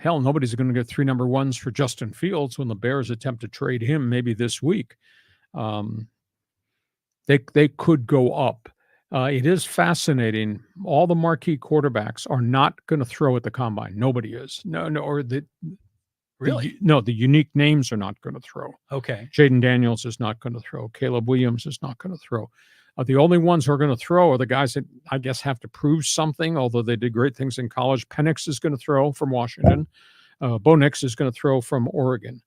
Hell, nobody's going to get 3 number 1s for Justin Fields when the Bears attempt to trade him maybe this week. They could go up. It is fascinating. All the marquee quarterbacks are not going to throw at the combine. Nobody is. Really? The unique names are not going to throw. Okay. Jaden Daniels is not going to throw. Caleb Williams is not going to throw. The only ones who are going to throw are the guys that I guess have to prove something, although they did great things in college. Penix is going to throw from Washington. Bo Nix is going to throw from Oregon.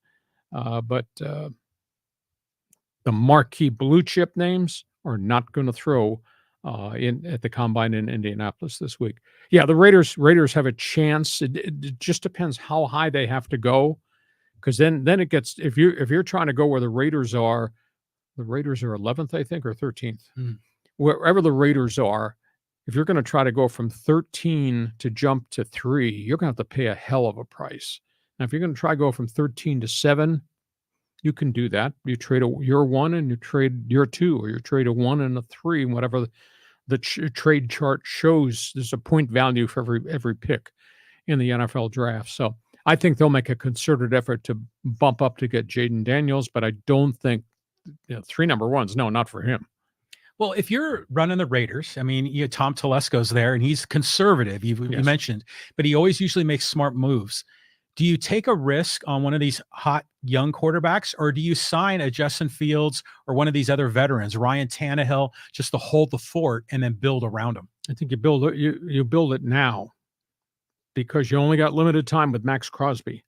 But the marquee blue chip names are not going to throw at the combine in Indianapolis this week. Yeah, the Raiders have a chance. It just depends how high they have to go, because then it gets, if you're trying to go where the Raiders are 11th, I think, or 13th. Wherever the Raiders are, if you're going to try to go from 13 to jump to 3, you're going to have to pay a hell of a price. Now, if you're going to try to go from 13 to 7, you can do that. You trade your 1 and you trade your 2, or you trade a 1 and a 3, and whatever the trade chart shows. There's a point value for every pick in the NFL draft. So I think they'll make a concerted effort to bump up to get Jaden Daniels, but I don't think 3 number 1s. No, not for him. Well, if you're running the Raiders, I mean, Tom Telesco's there and he's conservative, you mentioned, but he always usually makes smart moves. Do you take a risk on one of these hot young quarterbacks, or do you sign a Justin Fields or one of these other veterans, Ryan Tannehill, just to hold the fort and then build around him? I think you build it now, because you only got limited time with Max Crosby.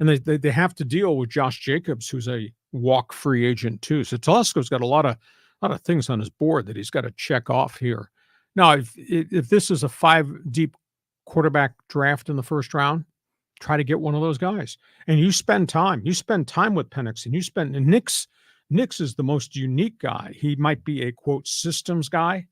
And they have to deal with Josh Jacobs, who's a walk free agent too. So Telesco's got a lot of things on his board that he's got to check off here. Now, if this is a 5-deep quarterback draft in the first round, try to get one of those guys. And you spend time with Penix, and Nix is the most unique guy. He might be a quote systems guy,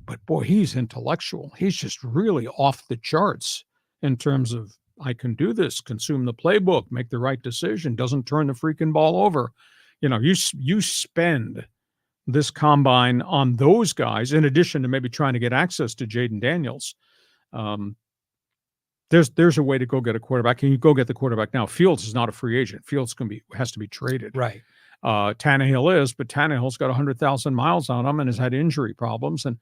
but boy, he's intellectual. He's just really off the charts in terms of, I can do this, consume the playbook, make the right decision, doesn't turn the freaking ball over. You spend this combine on those guys, in addition to maybe trying to get access to Jaden Daniels. There's a way to go get a quarterback, and you go get the quarterback now. Fields is not a free agent. Fields has to be traded. Right. Tannehill is, but Tannehill's got 100,000 miles on him and has had injury problems. And,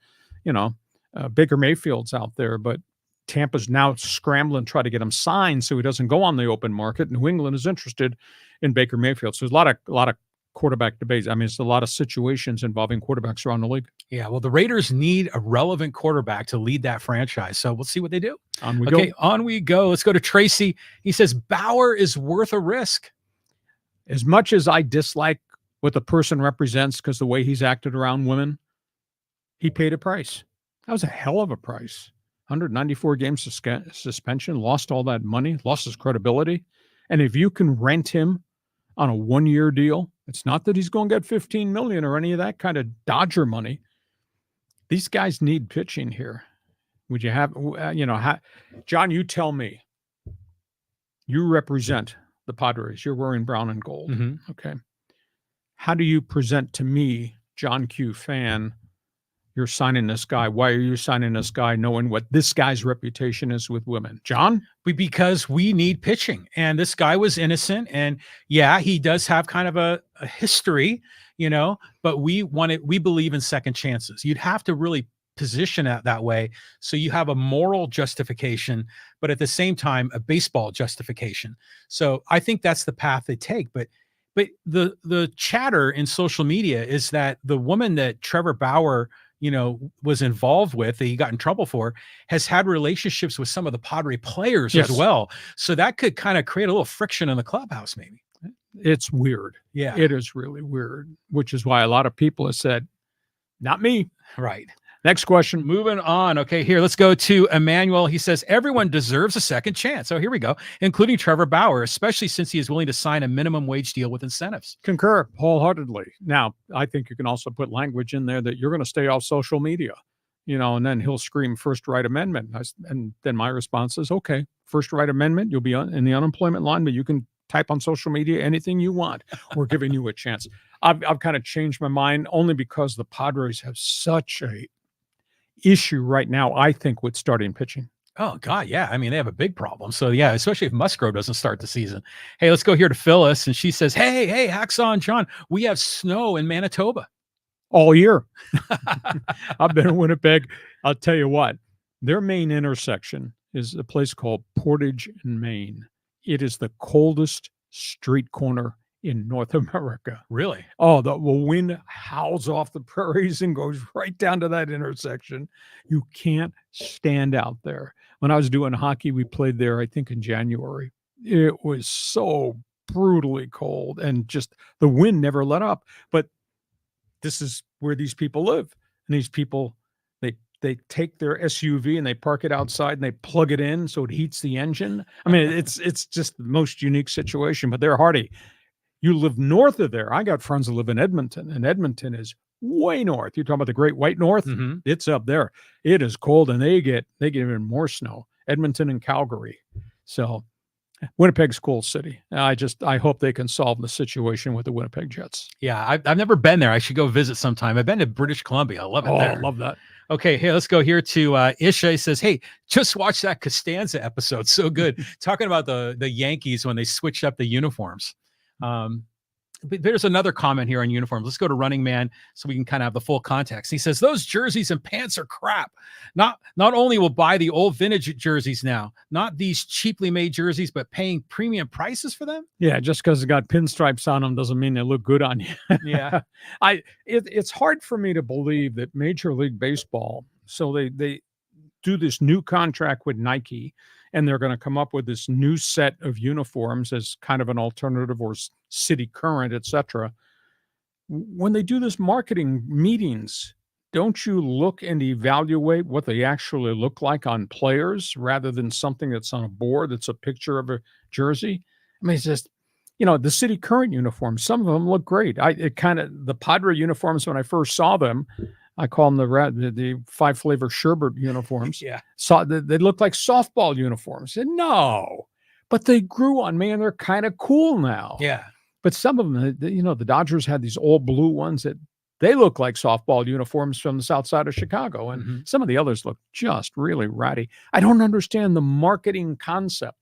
Baker Mayfield's out there, but Tampa's now scrambling to try to get him signed so he doesn't go on the open market. New England is interested in Baker Mayfield. So there's a lot of quarterback debates. I mean, it's a lot of situations involving quarterbacks around the league. Yeah, well, the Raiders need a relevant quarterback to lead that franchise. So we'll see what they do. On we go. Let's go to Tracy. He says, Bauer is worth a risk. As much as I dislike what the person represents because the way he's acted around women, he paid a price. That was a hell of a price. 194 games suspension, lost all that money, lost his credibility. And if you can rent him on a 1-year deal, it's not that he's going to get $15 million or any of that kind of Dodger money. These guys need pitching here. Would you have, John, you tell me. You represent the Padres. You're wearing brown and gold. Mm-hmm. Okay. How do you present to me, John Q. fan, you're signing this guy? Why are you signing this guy knowing what this guy's reputation is with women? John? Because we need pitching. And this guy was innocent. And yeah, he does have kind of a history, but we believe in second chances. You'd have to really position it that way. So you have a moral justification, but at the same time, a baseball justification. So I think that's the path they take. But the chatter in social media is that the woman that Trevor Bauer was involved with, that he got in trouble for, has had relationships with some of the Padre players as well. So that could kind of create a little friction in the clubhouse, maybe. It's weird. Yeah. It is really weird, which is why a lot of people have said, not me. Right. Next question. Moving on. Okay, here, let's go to Emmanuel. He says, everyone deserves a second chance. So here we go, including Trevor Bauer, especially since he is willing to sign a minimum wage deal with incentives. Concur wholeheartedly. Now, I think you can also put language in there that you're going to stay off social media, and then he'll scream first right amendment. And then my response is, okay, first right amendment, you'll be in the unemployment line, but you can type on social media anything you want. We're giving you a chance. I've kind of changed my mind only because the Padres have such a issue right now, I think, with starting pitching. Oh, God, yeah. I mean, they have a big problem. So, yeah, especially if Musgrove doesn't start the season. Hey, let's go here to Phyllis. And she says, hey, Hacksaw and John, we have snow in Manitoba. All year. I've been in Winnipeg. I'll tell you what, their main intersection is a place called Portage in Maine. It is the coldest street corner in North America. Really? Oh, the wind howls off the prairies and goes right down to that intersection. You can't stand out there. When I was doing hockey, we played there, I think, in January. It was so brutally cold, and just the wind never let up. But this is where these people live. And these people, they take their SUV and they park it outside and they plug it in so it heats the engine. I mean, it's just the most unique situation, but they're hardy. You live north of there. I got friends that live in Edmonton, and Edmonton is way north. You're talking about the Great White North? Mm-hmm. It's up there. It is cold, and they get even more snow. Edmonton and Calgary. So Winnipeg's a cool city. I hope they can solve the situation with the Winnipeg Jets. Yeah, I've never been there. I should go visit sometime. I've been to British Columbia. I love it there. I love that. Okay, hey, let's go here to Isha. He says, hey, just watch that Costanza episode. So good. Talking about the Yankees when they switched up the uniforms. But there's another comment here on uniforms. Let's go to Running Man so we can kind of have the full context. He says, those jerseys and pants are crap. Not only will buy the old vintage jerseys now, not these cheaply made jerseys, but paying premium prices for them. Yeah, just because it's got pinstripes on them doesn't mean they look good on you. Yeah. It's hard for me to believe that Major League Baseball, so they do this new contract with Nike, and they're going to come up with this new set of uniforms as kind of an alternative, or city current, etc. When they do this marketing meetings, don't you look and evaluate what they actually look like on players rather than something that's on a board that's a picture of a jersey? I mean, it's just, the city current uniforms, some of them look great. The Padre uniforms, when I first saw them, I call them the 5-flavor sherbet uniforms. Yeah. They look like softball uniforms. And no, but they grew on me and they're kind of cool now. Yeah. But some of them, the Dodgers had these all blue ones that they look like softball uniforms from the south side of Chicago. And some of the others look just really ratty. I don't understand the marketing concept.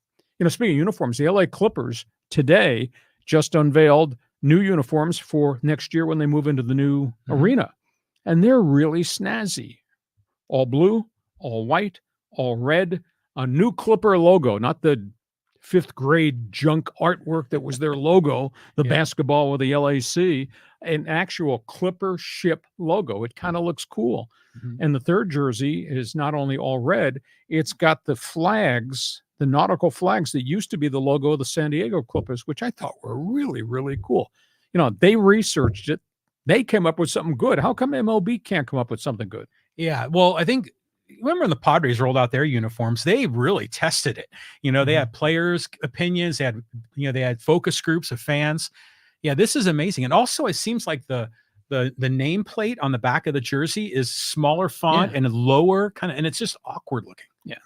Speaking of uniforms, the LA Clippers today just unveiled new uniforms for next year when they move into the new arena. And they're really snazzy. All blue, all white, all red, a new Clipper logo, not the 5th grade junk artwork that was their logo, the basketball with the LAC, an actual Clipper ship logo. It kind of looks cool. And the third jersey is not only all red, it's got the flags, the nautical flags that used to be the logo of the San Diego Clippers, which I thought were really, really cool. They researched it. They came up with something good. How come MLB can't come up with something good? Yeah. Well, I think, remember when the Padres rolled out their uniforms, they really tested it. They had players' opinions. They had focus groups of fans. Yeah, this is amazing. And also, it seems like the nameplate on the back of the jersey is smaller font and lower and it's just awkward looking. Yeah.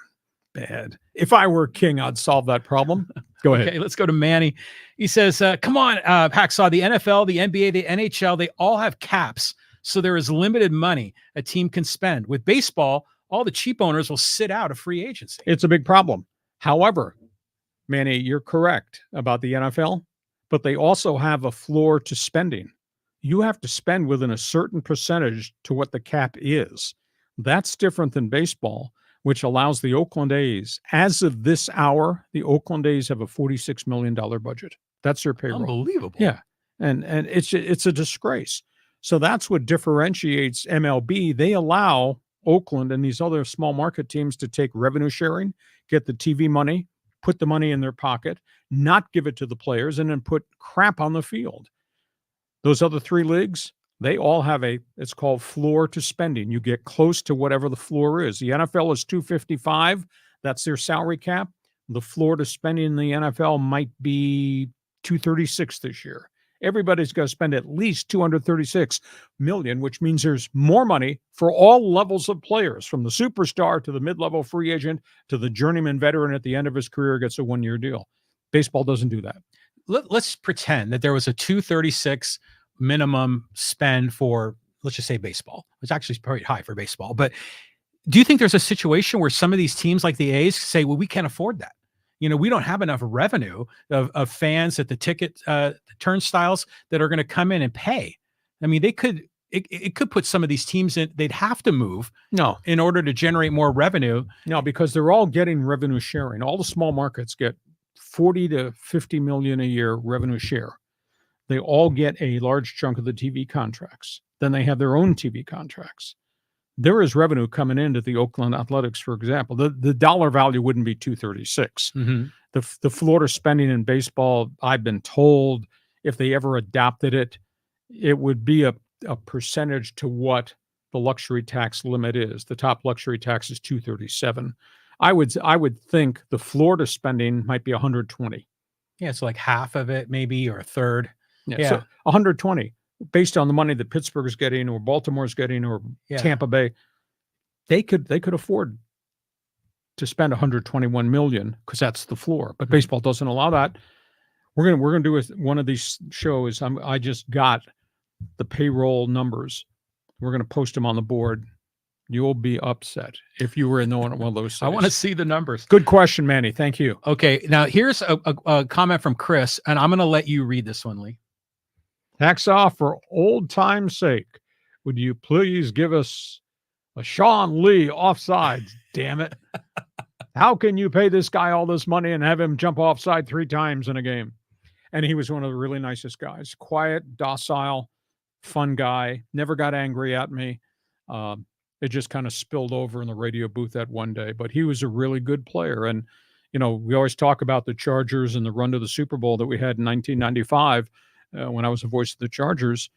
Bad. If I were king, I'd solve that problem. Go ahead. Okay, let's go to Manny. He says, come on, Hacksaw, the NFL, the NBA, the NHL, they all have caps. So there is limited money a team can spend. With baseball, all the cheap owners will sit out of free agency. It's a big problem. However, Manny, you're correct about the NFL, but they also have a floor to spending. You have to spend within a certain percentage to what the cap is. That's different than baseball, which allows the Oakland A's, as of this hour, the Oakland A's have a $46 million budget. That's their payroll. Unbelievable. Yeah. And it's a disgrace. So that's what differentiates MLB. They allow Oakland and these other small market teams to take revenue sharing, get the TV money, put the money in their pocket, not give it to the players, and then put crap on the field. Those other 3 leagues, they all have it's called floor to spending. You get close to whatever the floor is. The NFL is $255. That's their salary cap. The floor to spending in the NFL might be $236 this year. Everybody's got to spend at least $236 million, which means there's more money for all levels of players, from the superstar to the mid-level free agent to the journeyman veteran at the end of his career gets a 1-year deal. Baseball doesn't do that. Let's pretend that there was a $236 minimum spend for, let's just say, baseball. It's actually pretty high for baseball. But do you think there's a situation where some of these teams like the A's say, well, we can't afford that? We don't have enough revenue of fans at the ticket turnstiles that are going to come in and pay. I mean, it could put some of these teams in, they'd have to move in order to generate more revenue. No, because they're all getting revenue sharing. All the small markets get 40 to 50 million a year revenue share. They all get a large chunk of the TV contracts. Then they have their own TV contracts. There is revenue coming into the Oakland Athletics, for example. The dollar value wouldn't be 236. The Florida spending in baseball, I've been told, if they ever adopted it, it would be a percentage to what the luxury tax limit is. The top luxury tax is 237. I would think the Florida spending might be 120. Yeah, so like half of it, maybe, or a third. Yeah. So 120, based on the money that Pittsburgh's getting, or Baltimore's getting, or Tampa Bay, they could afford to spend 121 million because that's the floor. But baseball doesn't allow that. We're gonna do one of these shows. I just got the payroll numbers. We're gonna post them on the board. You'll be upset if you were in one of those cities. I want to see the numbers. Good question, Manny. Thank you. Okay, now here's a comment from Chris, and I'm going to let you read this one, Lee. Hacksaw, for old time's sake, would you please give us a Sean Lee offsides? Damn it. How can you pay this guy all this money and have him jump offside 3 times in a game? And he was one of the really nicest guys. Quiet, docile, fun guy. Never got angry at me. It just kind of spilled over in the radio booth that one day. But he was a really good player. And, we always talk about the Chargers and the run to the Super Bowl that we had in 1995 when I was the voice of the Chargers.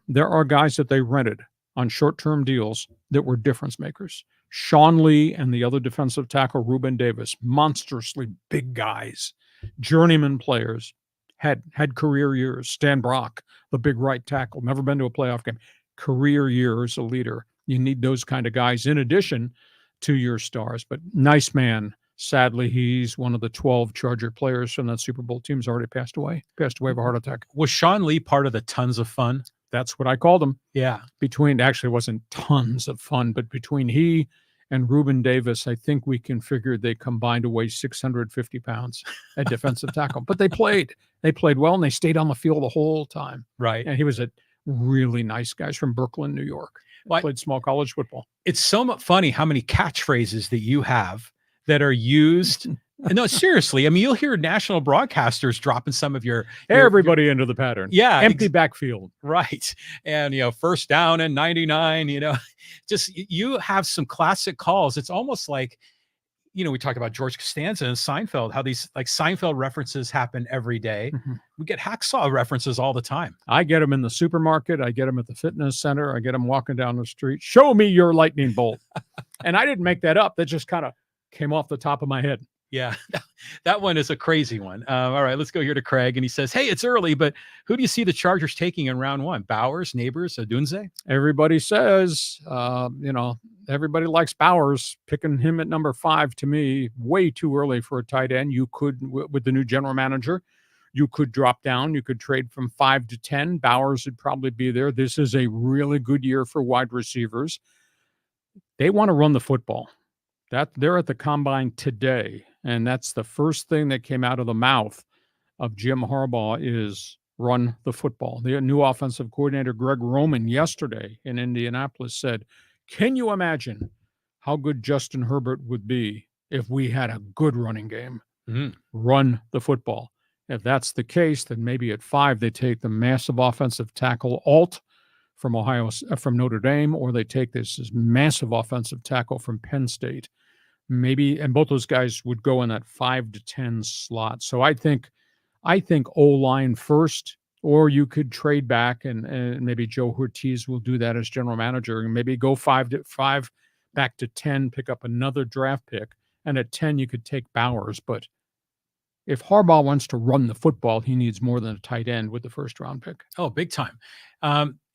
There are guys that they rented on short-term deals that were difference makers. Sean Lee and the other defensive tackle, Ruben Davis, monstrously big guys, journeyman players, had career years. Stan Brock, the big right tackle, never been to a playoff game. Career year as a leader. You need those kind of guys in addition to your stars. But nice man. Sadly, he's one of the 12 Charger players from that Super Bowl team's already passed away of a heart attack. Was Sean Lee part of the Tons of Fun? That's what I called him. Yeah. Actually, it wasn't tons of fun, but between he and Ruben Davis, I think we can figure they combined to weigh 650 pounds at defensive tackle. But they played well, and they stayed on the field the whole time. Right. And he was a really nice guy from Brooklyn, New York. Played small college football. It's so funny how many catchphrases that you have that are used. No, seriously. I mean, you'll hear national broadcasters dropping some of your everybody into the pattern. Yeah. Empty backfield. Right. And, first down and 99, just you have some classic calls. It's almost like, we talk about George Costanza and Seinfeld, how these like Seinfeld references happen every day. Mm-hmm. We get Hacksaw references all the time. I get them in the supermarket. I get them at the fitness center. I get them walking down the street. Show me your lightning bolt. And I didn't make that up. That just kind of came off the top of my head. Yeah, that one is a crazy one. All right, let's go here to Craig. And he says, hey, it's early, but who do you see the Chargers taking in round 1? Bowers, Neighbors, Odunze? Everybody says, everybody likes Bowers. Picking him at number 5, to me, way too early for a tight end. You could, with the new general manager, you could drop down. You could trade from 5 to 10. Bowers would probably be there. This is a really good year for wide receivers. They want to run the football. They're at the combine today, and that's the first thing that came out of the mouth of Jim Harbaugh is run the football. The new offensive coordinator, Greg Roman, yesterday in Indianapolis said, can you imagine how good Justin Herbert would be if we had a good running game? Mm-hmm. Run the football. If that's the case, then maybe at 5 they take the massive offensive tackle Alt from Notre Dame, or they take this massive offensive tackle from Penn State. Maybe, and both those guys would go in that 5 to 10 slot. So I think O-line first, or you could trade back and maybe Joe Ortiz will do that as general manager and maybe go 5 back to 10, pick up another draft pick. And at 10, you could take Bowers. But if Harbaugh wants to run the football, he needs more than a tight end with the first round pick. Oh, big time.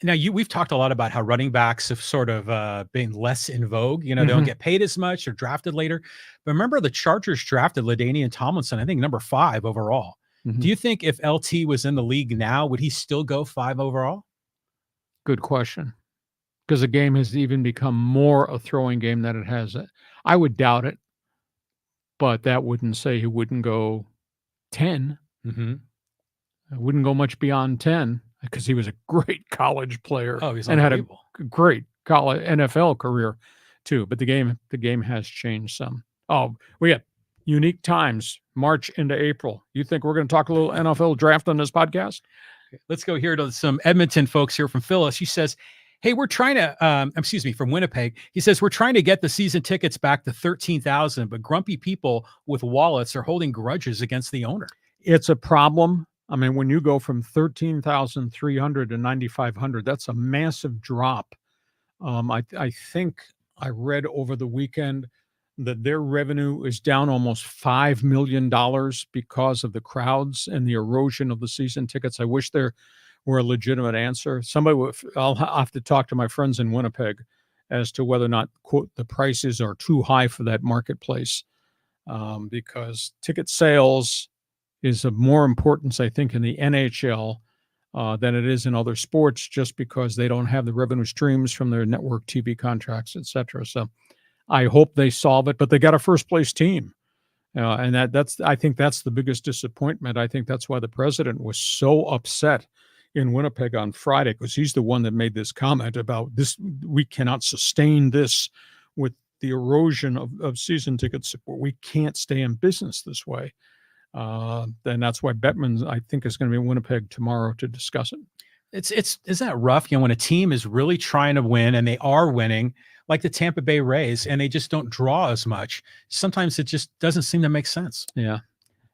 Now we've talked a lot about how running backs have sort of been less in vogue. They don't get paid as much or drafted later. But remember, the Chargers drafted LaDainian Tomlinson, I think number 5 overall. Mm-hmm. Do you think if LT was in the league now, would he still go 5 overall? Good question. Because the game has even become more a throwing game than it has. I would doubt it, but that wouldn't say he wouldn't go 10. Mm-hmm. I wouldn't go much beyond 10 because he was a great college player. Oh, he's and had a great college NFL career too. But the game has changed some. Oh, we got unique times, March into April. You think we're going to talk a little NFL draft on this podcast? Let's go here to some Edmonton folks here from Phyllis. She says, hey, we're trying to, from Winnipeg. He says, we're trying to get the season tickets back to 13,000, but grumpy people with wallets are holding grudges against the owner. It's a problem. I mean, when you go from 13,300 to 9,500, that's a massive drop. I think I read over the weekend that their revenue is down almost $5 million because of the crowds and the erosion of the season tickets. I wish there were a legitimate answer. I'll have to talk to my friends in Winnipeg as to whether or not, quote, the prices are too high for that marketplace, because ticket sales is of more importance, I think, in the NHL than it is in other sports, just because they don't have the revenue streams from their network TV contracts, et cetera. So I hope they solve it, but they got a first place team. And I think that's the biggest disappointment. I think that's why the president was so upset. in Winnipeg on Friday, because he's the one that made this comment about this. We cannot sustain this with the erosion of season ticket support. We can't stay in business this way. And that's why Bettman, I think, is going to be in Winnipeg tomorrow to discuss it. Isn't that rough? When a team is really trying to win and they are winning, like the Tampa Bay Rays, and they just don't draw as much. Sometimes it just doesn't seem to make sense. Yeah.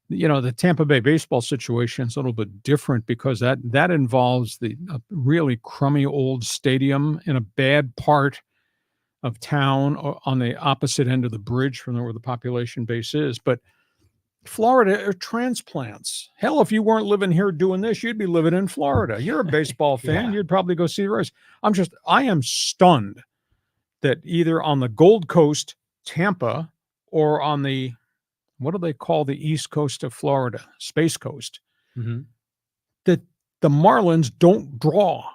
The Tampa Bay baseball situation is a little bit different because that involves the really crummy old stadium in a bad part of town on the opposite end of the bridge from where the population base is. But Florida are transplants. Hell, if you weren't living here doing this, you'd be living in Florida. You're a baseball fan. You'd probably go see the race. I am stunned that either on the Gold Coast, Tampa, or on the, what do they call the East Coast of Florida? Space Coast. Mm-hmm. That the Marlins don't draw.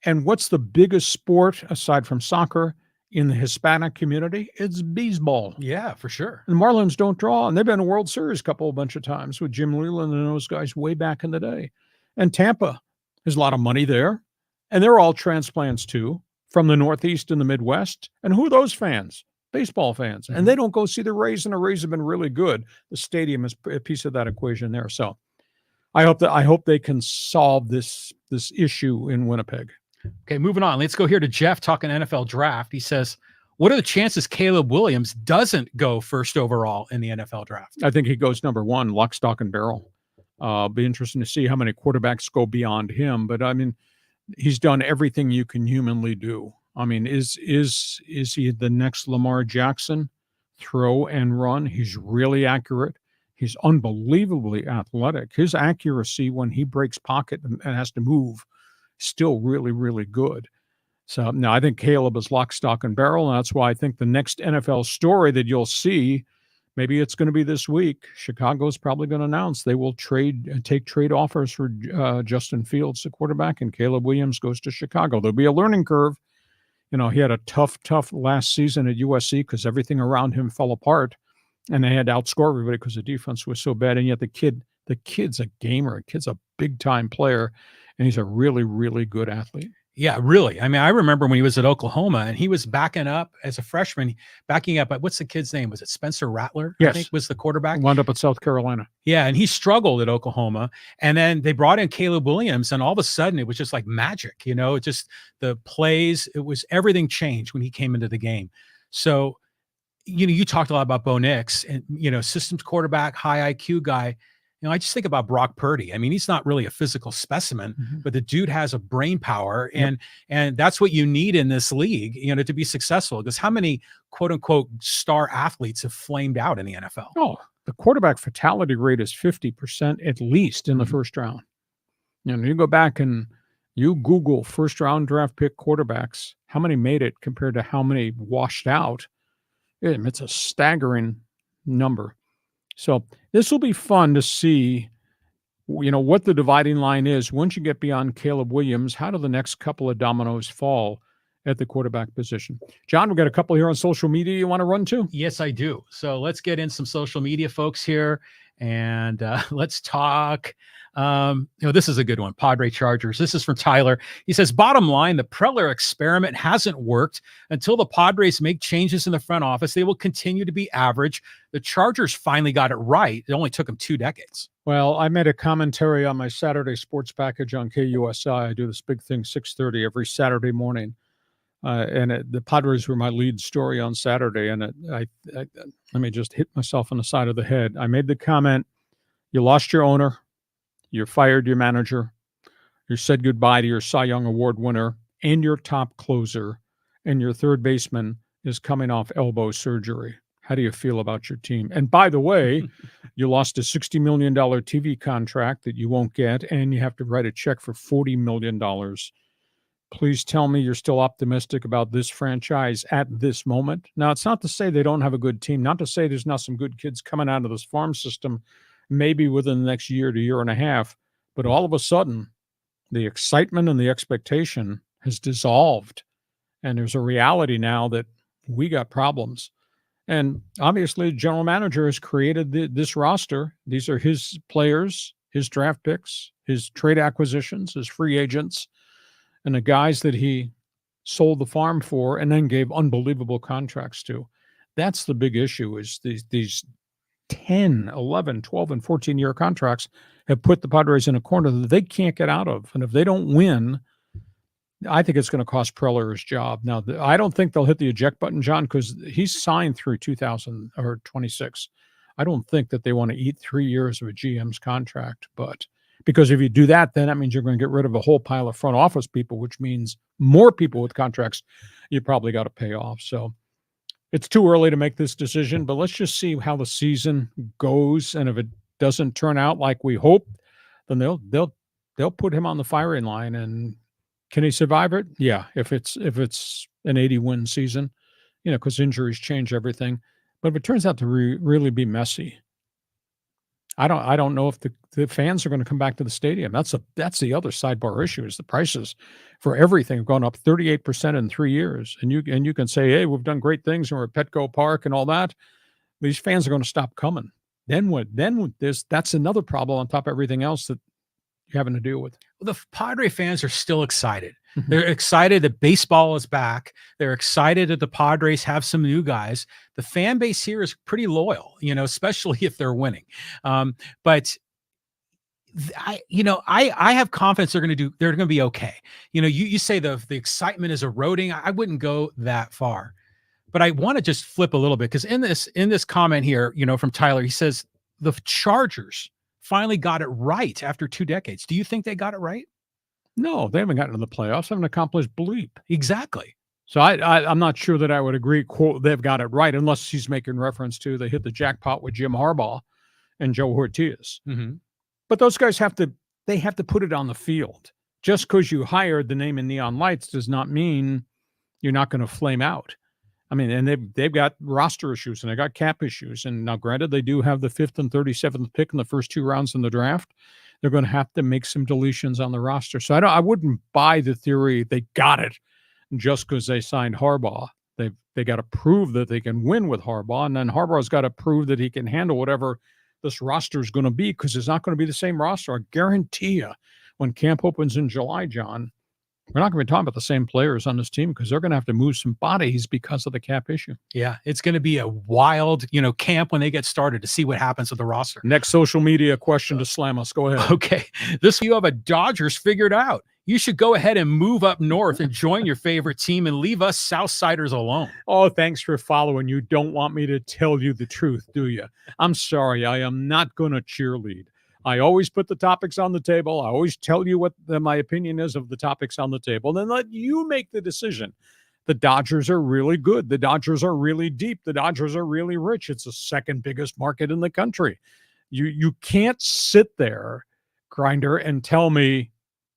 And what's the biggest sport aside from soccer in the Hispanic community? It's baseball. Yeah, for sure. And the Marlins don't draw. And they've been in a World Series a bunch of times with Jim Leland and those guys way back in the day. And Tampa, there's a lot of money there. And they're all transplants too, from the Northeast and the Midwest. And who are those fans? Baseball fans. Mm-hmm. And they don't go see the Rays, and the Rays have been really good. The stadium is a piece of that equation there. So I hope they can solve this issue in Winnipeg. Okay, moving on. Let's go here to Jeff talking NFL draft. He says, what are the chances Caleb Williams doesn't go first overall in the NFL draft? I think he goes number one, lock, stock, and barrel. Be interesting to see how many quarterbacks go beyond him. But I mean, he's done everything you can humanly do. I mean, is he the next Lamar Jackson? Throw and run. He's really accurate. He's unbelievably athletic. His accuracy when he breaks pocket and has to move, still really, really good. So now I think Caleb is lock, stock, and barrel. And that's why I think the next NFL story that you'll see, maybe it's going to be this week, Chicago's probably going to announce they will take trade offers for Justin Fields, the quarterback, and Caleb Williams goes to Chicago. There'll be a learning curve. He had a tough last season at USC because everything around him fell apart, and they had to outscore everybody because the defense was so bad. And yet the kid's a gamer. The kid's a big-time player, and he's a really, really good athlete. Yeah, really. I mean, I remember when he was at Oklahoma and he was backing up as a freshman, backing up. What's the kid's name? Was it Spencer Rattler? Yes. I think was the quarterback. Wound up at South Carolina. Yeah, and he struggled at Oklahoma. And then they brought in Caleb Williams, and all of a sudden it was just like magic. It just the plays, everything changed when he came into the game. So, you talked a lot about Bo Nix and, systems quarterback, high IQ guy. I just think about Brock Purdy. I mean, he's not really a physical specimen, but the dude has a brain power, and that's what you need in this league, to be successful. Because how many quote unquote star athletes have flamed out in the NFL? Oh, the quarterback fatality rate is 50% at least in the first round. You go back and you Google first round draft pick quarterbacks, how many made it compared to how many washed out. It's a staggering number. So this will be fun to see, what the dividing line is. Once you get beyond Caleb Williams, how do the next couple of dominoes fall at the quarterback position? John, we've got a couple here on social media you want to run to? Yes, I do. So let's get in some social media folks here, and let's talk. This is a good one. Padre Chargers. This is from Tyler. He says, bottom line, the Preller experiment hasn't worked. Until the Padres make changes in the front office, they will continue to be average. The Chargers finally got it right. It only took them 2 decades. Well, I made a commentary on my Saturday sports package on KUSI. I do this big thing, 6:30 every Saturday morning. The Padres were my lead story on Saturday. And I let me just hit myself on the side of the head. I made the comment, you lost your owner. You fired your manager. You said goodbye to your Cy Young Award winner and your top closer, and your third baseman is coming off elbow surgery. How do you feel about your team? And by the way, you lost a $60 million TV contract that you won't get, and you have to write a check for $40 million. Please tell me you're still optimistic about this franchise at this moment. Now, it's not to say they don't have a good team, not to say there's not some good kids coming out of this farm system maybe within the next year to year and a half, but all of a sudden, the excitement and the expectation has dissolved. And there's a reality now that we got problems. And obviously, the general manager has created this roster. These are his players, his draft picks, his trade acquisitions, his free agents, and the guys that he sold the farm for and then gave unbelievable contracts to. That's the big issue, is these 10, 11, 12, and 14-year contracts have put the Padres in a corner that they can't get out of. And if they don't win, I think it's going to cost Preller his job. Now, I don't think they'll hit the eject button, John, because he's signed through 2026. I don't think that they want to eat 3 years of a GM's contract, but because if you do that, then that means you're going to get rid of a whole pile of front office people, which means more people with contracts you probably got to pay off. So it's too early to make this decision, but let's just see how the season goes. And if it doesn't turn out like we hope, then they'll put him on the firing line. And can he survive it? Yeah, if it's an 80-win season, because injuries change everything. But if it turns out to really be messy, I don't know if the fans are going to come back to the stadium. That's the other sidebar issue, is the prices for everything have gone up 38% in 3 years. And you can say, hey, we've done great things and we're at Petco Park and all that. These fans are going to stop coming. Then what? Then that's another problem on top of everything else that you're having to deal with. Well, the Padre fans are still excited. They're excited that baseball is back. They're excited that the Padres have some new guys. The fan base here is pretty loyal, especially if they're winning. But I have confidence they're going to be okay. You say the excitement is eroding. I wouldn't go that far, but I want to just flip a little bit, because in this comment here, from Tyler, he says the Chargers finally got it right after 2 decades. Do you think they got it right? No, they haven't gotten to the playoffs. They haven't accomplished bleep. Exactly. So I'm not sure that I would agree, quote, they've got it right, unless he's making reference to they hit the jackpot with Jim Harbaugh and Joe Ortiz. Mm-hmm. But those guys have to put it on the field. Just because you hired the name in neon lights does not mean you're not going to flame out. I mean, and they've got roster issues and they got cap issues. And now, granted, they do have the 5th and 37th pick in the first 2 rounds in the draft. They're going to have to make some deletions on the roster. So I wouldn't buy the theory they got it just because they signed Harbaugh. They got to prove that they can win with Harbaugh, and then Harbaugh's got to prove that he can handle whatever this roster is going to be, because it's not going to be the same roster. I guarantee you, when camp opens in July, John, we're not going to be talking about the same players on this team, because they're going to have to move some bodies because of the cap issue. Yeah, it's going to be a wild, camp when they get started to see what happens with the roster. Next social media question to slam us. Go ahead. Okay. You have a Dodgers figured out. You should go ahead and move up north and join your favorite team and leave us Southsiders alone. Oh, thanks for following. You don't want me to tell you the truth, do you? I'm sorry. I am not going to cheerlead. I always put the topics on the table. I always tell you what my opinion is of the topics on the table, and then let you make the decision. The Dodgers are really good. The Dodgers are really deep. The Dodgers are really rich. It's the second biggest market in the country. You can't sit there, Grinder, and tell me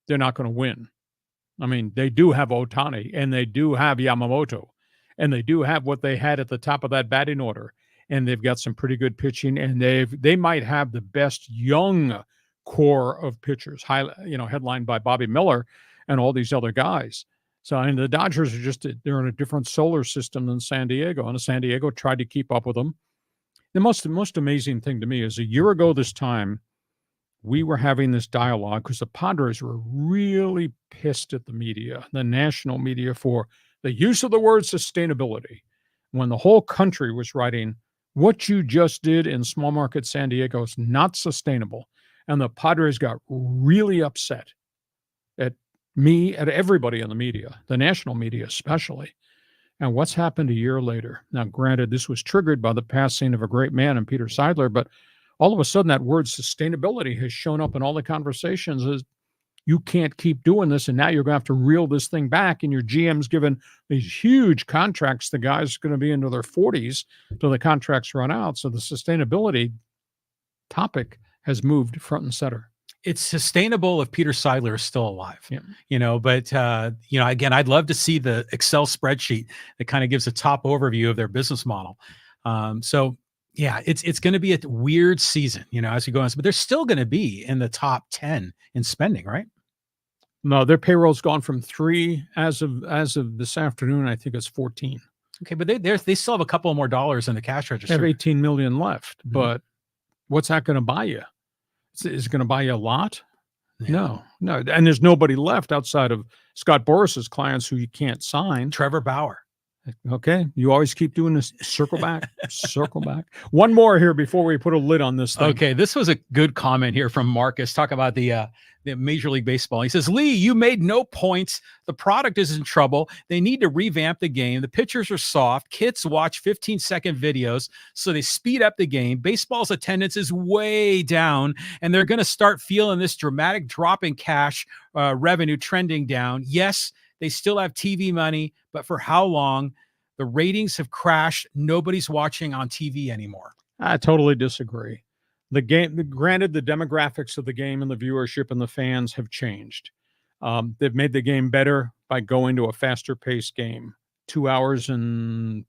they're not going to win. I mean, they do have Ohtani, and they do have Yamamoto, and they do have what they had at the top of that batting order. And they've got some pretty good pitching, and they might have the best young core of pitchers, headlined by Bobby Miller and all these other guys. So, I mean, the Dodgers are they're in a different solar system than San Diego, and San Diego tried to keep up with them. The most amazing thing to me is a year ago this time, we were having this dialogue because the Padres were really pissed at the media, the national media, for the use of the word sustainability, when the whole country was writing, what you just did in small market San Diego is not sustainable. And the Padres got really upset at me, at everybody in the media, the national media especially. And what's happened a year later? Now, granted, this was triggered by the passing of a great man in Peter Seidler, but all of a sudden that word sustainability has shown up in all the conversations as you can't keep doing this, and now you're going to have to reel this thing back, and your GM's given these huge contracts. The guy's going to be into their 40s till the contracts run out. So the sustainability topic has moved front and center. It's sustainable if Peter Seidler is still alive, but again, I'd love to see the Excel spreadsheet that kind of gives a top overview of their business model. Yeah, it's going to be a weird season, as we go on, but they're still going to be in the top 10 in spending, right? No, their payroll's gone from 3 as of this afternoon. I think it's 14. Okay, but they still have a couple more dollars in the cash register. They have 18 million left, but what's that going to buy you? Is it going to buy you a lot? No. And there's nobody left outside of Scott Boris's clients who you can't sign. Trevor Bauer. Okay. You always keep doing this. Circle back, circle back. One more here before we put a lid on this thing. Okay. This was a good comment here from Marcus. Talk about the Major League Baseball. He says, Lee, you made no points. The product is in trouble. They need to revamp the game. The pitchers are soft. Kids watch 15-second videos, so they speed up the game. Baseball's attendance is way down, and they're going to start feeling this dramatic drop in cash revenue trending down. Yes, they still have TV money, but for how long? The ratings have crashed. Nobody's watching on TV anymore. I totally disagree. The game, granted, the demographics of the game and the viewership and the fans have changed. They've made the game better by going to a faster paced game. 2 hours and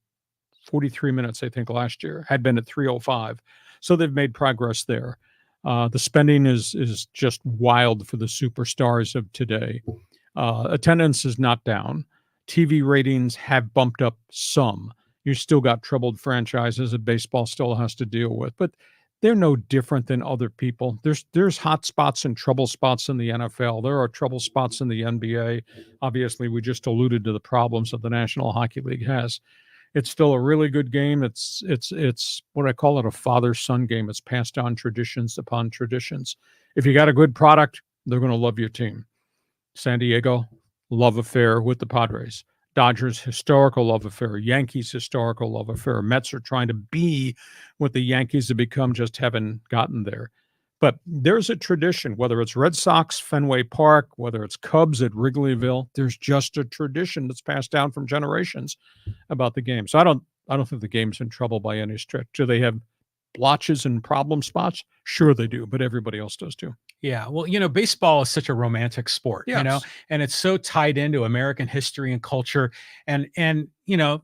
43 minutes, I think, last year. Had been at 3:05. So they've made progress there. The spending is just wild for the superstars of today. Attendance is not down. TV ratings have bumped up some. You still got troubled franchises that baseball still has to deal with, but they're no different than other people. There's hot spots and trouble spots in the NFL. There are trouble spots in the NBA. Obviously, we just alluded to the problems that the National Hockey League has. It's still a really good game. It's what I call it, a father-son game. It's passed on traditions upon traditions. If you got a good product, they're going to love your team. San Diego, love affair with the Padres. Dodgers, historical love affair. Yankees, historical love affair. Mets are trying to be what the Yankees have become, just haven't gotten there. But there's a tradition, whether it's Red Sox, Fenway Park, whether it's Cubs at Wrigleyville, there's just a tradition that's passed down from generations about the game. So I don't think the game's in trouble by any stretch. Do they have blotches and problem spots? Sure they do, but everybody else does too. Yeah. Well, baseball is such a romantic sport, Yes. and it's so tied into American history and culture. And I don't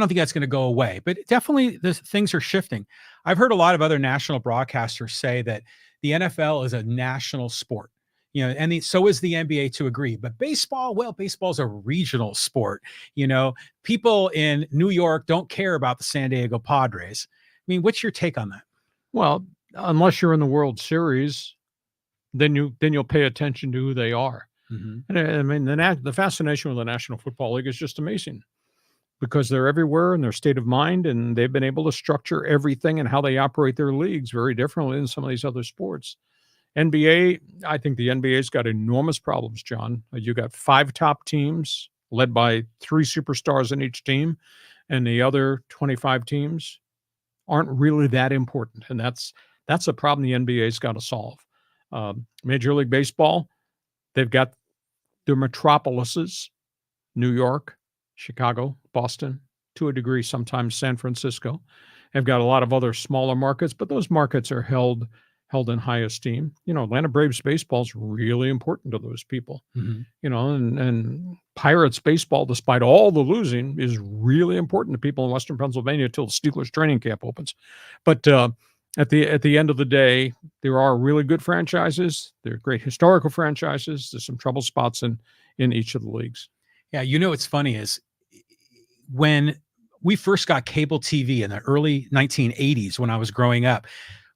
think that's going to go away, but definitely things are shifting. I've heard a lot of other national broadcasters say that the NFL is a national sport, and so is the NBA to agree. But baseball's a regional sport. People in New York don't care about the San Diego Padres. I mean, what's your take on that? Well, unless you're in the World Series, then you'll pay attention to who they are. Mm-hmm. And I mean, the fascination with the National Football League is just amazing because they're everywhere in their state of mind, and they've been able to structure everything and how they operate their leagues very differently than some of these other sports. NBA, I think the NBA's got enormous problems, John. You got 5 top teams led by 3 superstars in each team, and the other 25 teams aren't really that important. And that's a problem the NBA's got to solve. Major League Baseball, they've got their metropolises, New York, Chicago, Boston, to a degree, sometimes San Francisco. They've got a lot of other smaller markets, but those markets are held in high esteem. Atlanta Braves baseball is really important to those people. Mm-hmm. And Pirates baseball, despite all the losing, is really important to people in Western Pennsylvania until the Steelers training camp opens. But at the end of the day, there are really good franchises. There are great historical franchises. There's some trouble spots in each of the leagues. Yeah, what's funny is when we first got cable TV in the early 1980s, when I was growing up,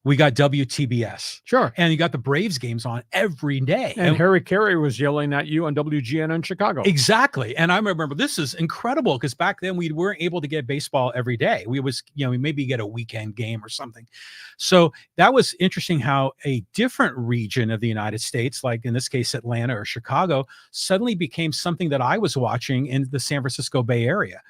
we got WTBS. Sure. And you got the Braves games on every day. And Harry Carey was yelling at you on WGN in Chicago. Exactly. And I remember this is incredible because back then we weren't able to get baseball every day. We maybe get a weekend game or something. So that was interesting how a different region of the United States, like in this case, Atlanta or Chicago, suddenly became something that I was watching in the San Francisco Bay Area.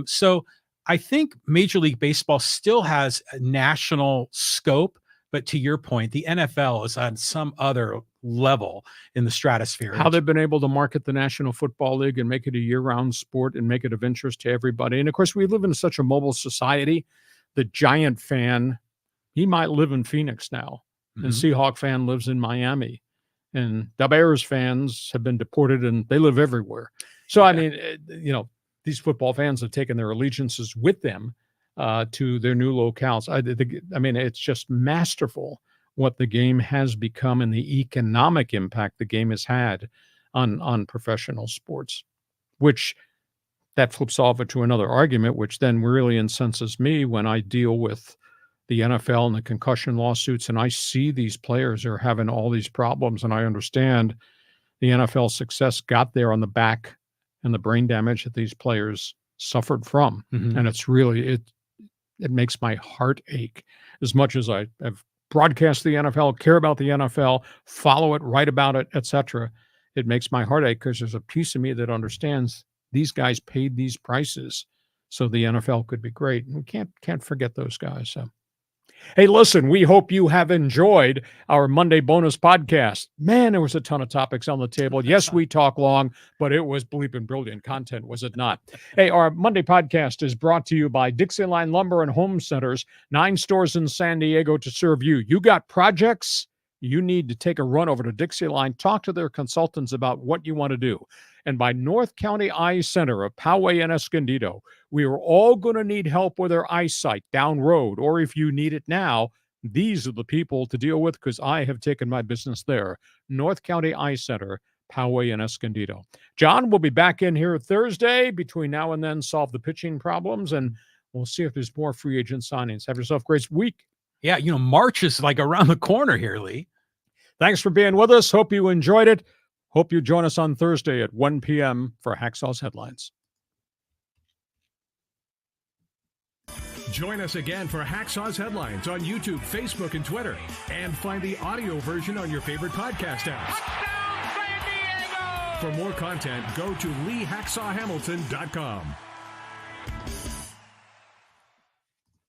So I think Major League Baseball still has a national scope, but to your point, the NFL is on some other level in the stratosphere. How they've been able to market the National Football League and make it a year-round sport and make it of interest to everybody. And of course, we live in such a mobile society. The Giant fan, he might live in Phoenix now, and Seahawk fan lives in Miami, and the Bears fans have been deported and they live everywhere. So, I mean, these football fans have taken their allegiances with them to their new locales. I mean, it's just masterful what the game has become and the economic impact the game has had on professional sports, which that flips off into another argument, which then really incenses me when I deal with the NFL and the concussion lawsuits, and I see these players are having all these problems, and I understand the NFL success got there on the back and the brain damage that these players suffered from. And it's really, it makes my heart ache. As much as I have broadcast the NFL, care about the NFL, follow it, write about it, etc., it makes my heart ache because there's a piece of me that understands these guys paid these prices so the NFL could be great. And we can't forget those guys. So, hey, listen, we hope you have enjoyed our Monday bonus podcast. Man, there was a ton of topics on the table. Yes, we talk long, but it was bleeping brilliant content, was it not? Hey, our Monday podcast is brought to you by DIXIELINE Lumber and Home Centers, 9 stores in San Diego to serve you. You got projects? You need to take a run over to DIXIELINE, talk to their consultants about what you want to do. And by North County Eye Center of Poway and Escondido, we are all going to need help with our eyesight down road, or if you need it now, these are the people to deal with because I have taken my business there. North County Eye Center, Poway and Escondido. John will be back in here Thursday. Between now and then, solve the pitching problems, and we'll see if there's more free agent signings. Have yourself a great week. Yeah, March is like around the corner here, Lee. Thanks for being with us. Hope you enjoyed it. Hope you join us on Thursday at 1 p.m. for Hacksaw's Headlines. Join us again for Hacksaw's Headlines on YouTube, Facebook, and Twitter. And find the audio version on your favorite podcast apps. For more content, go to LeeHacksawHamilton.com.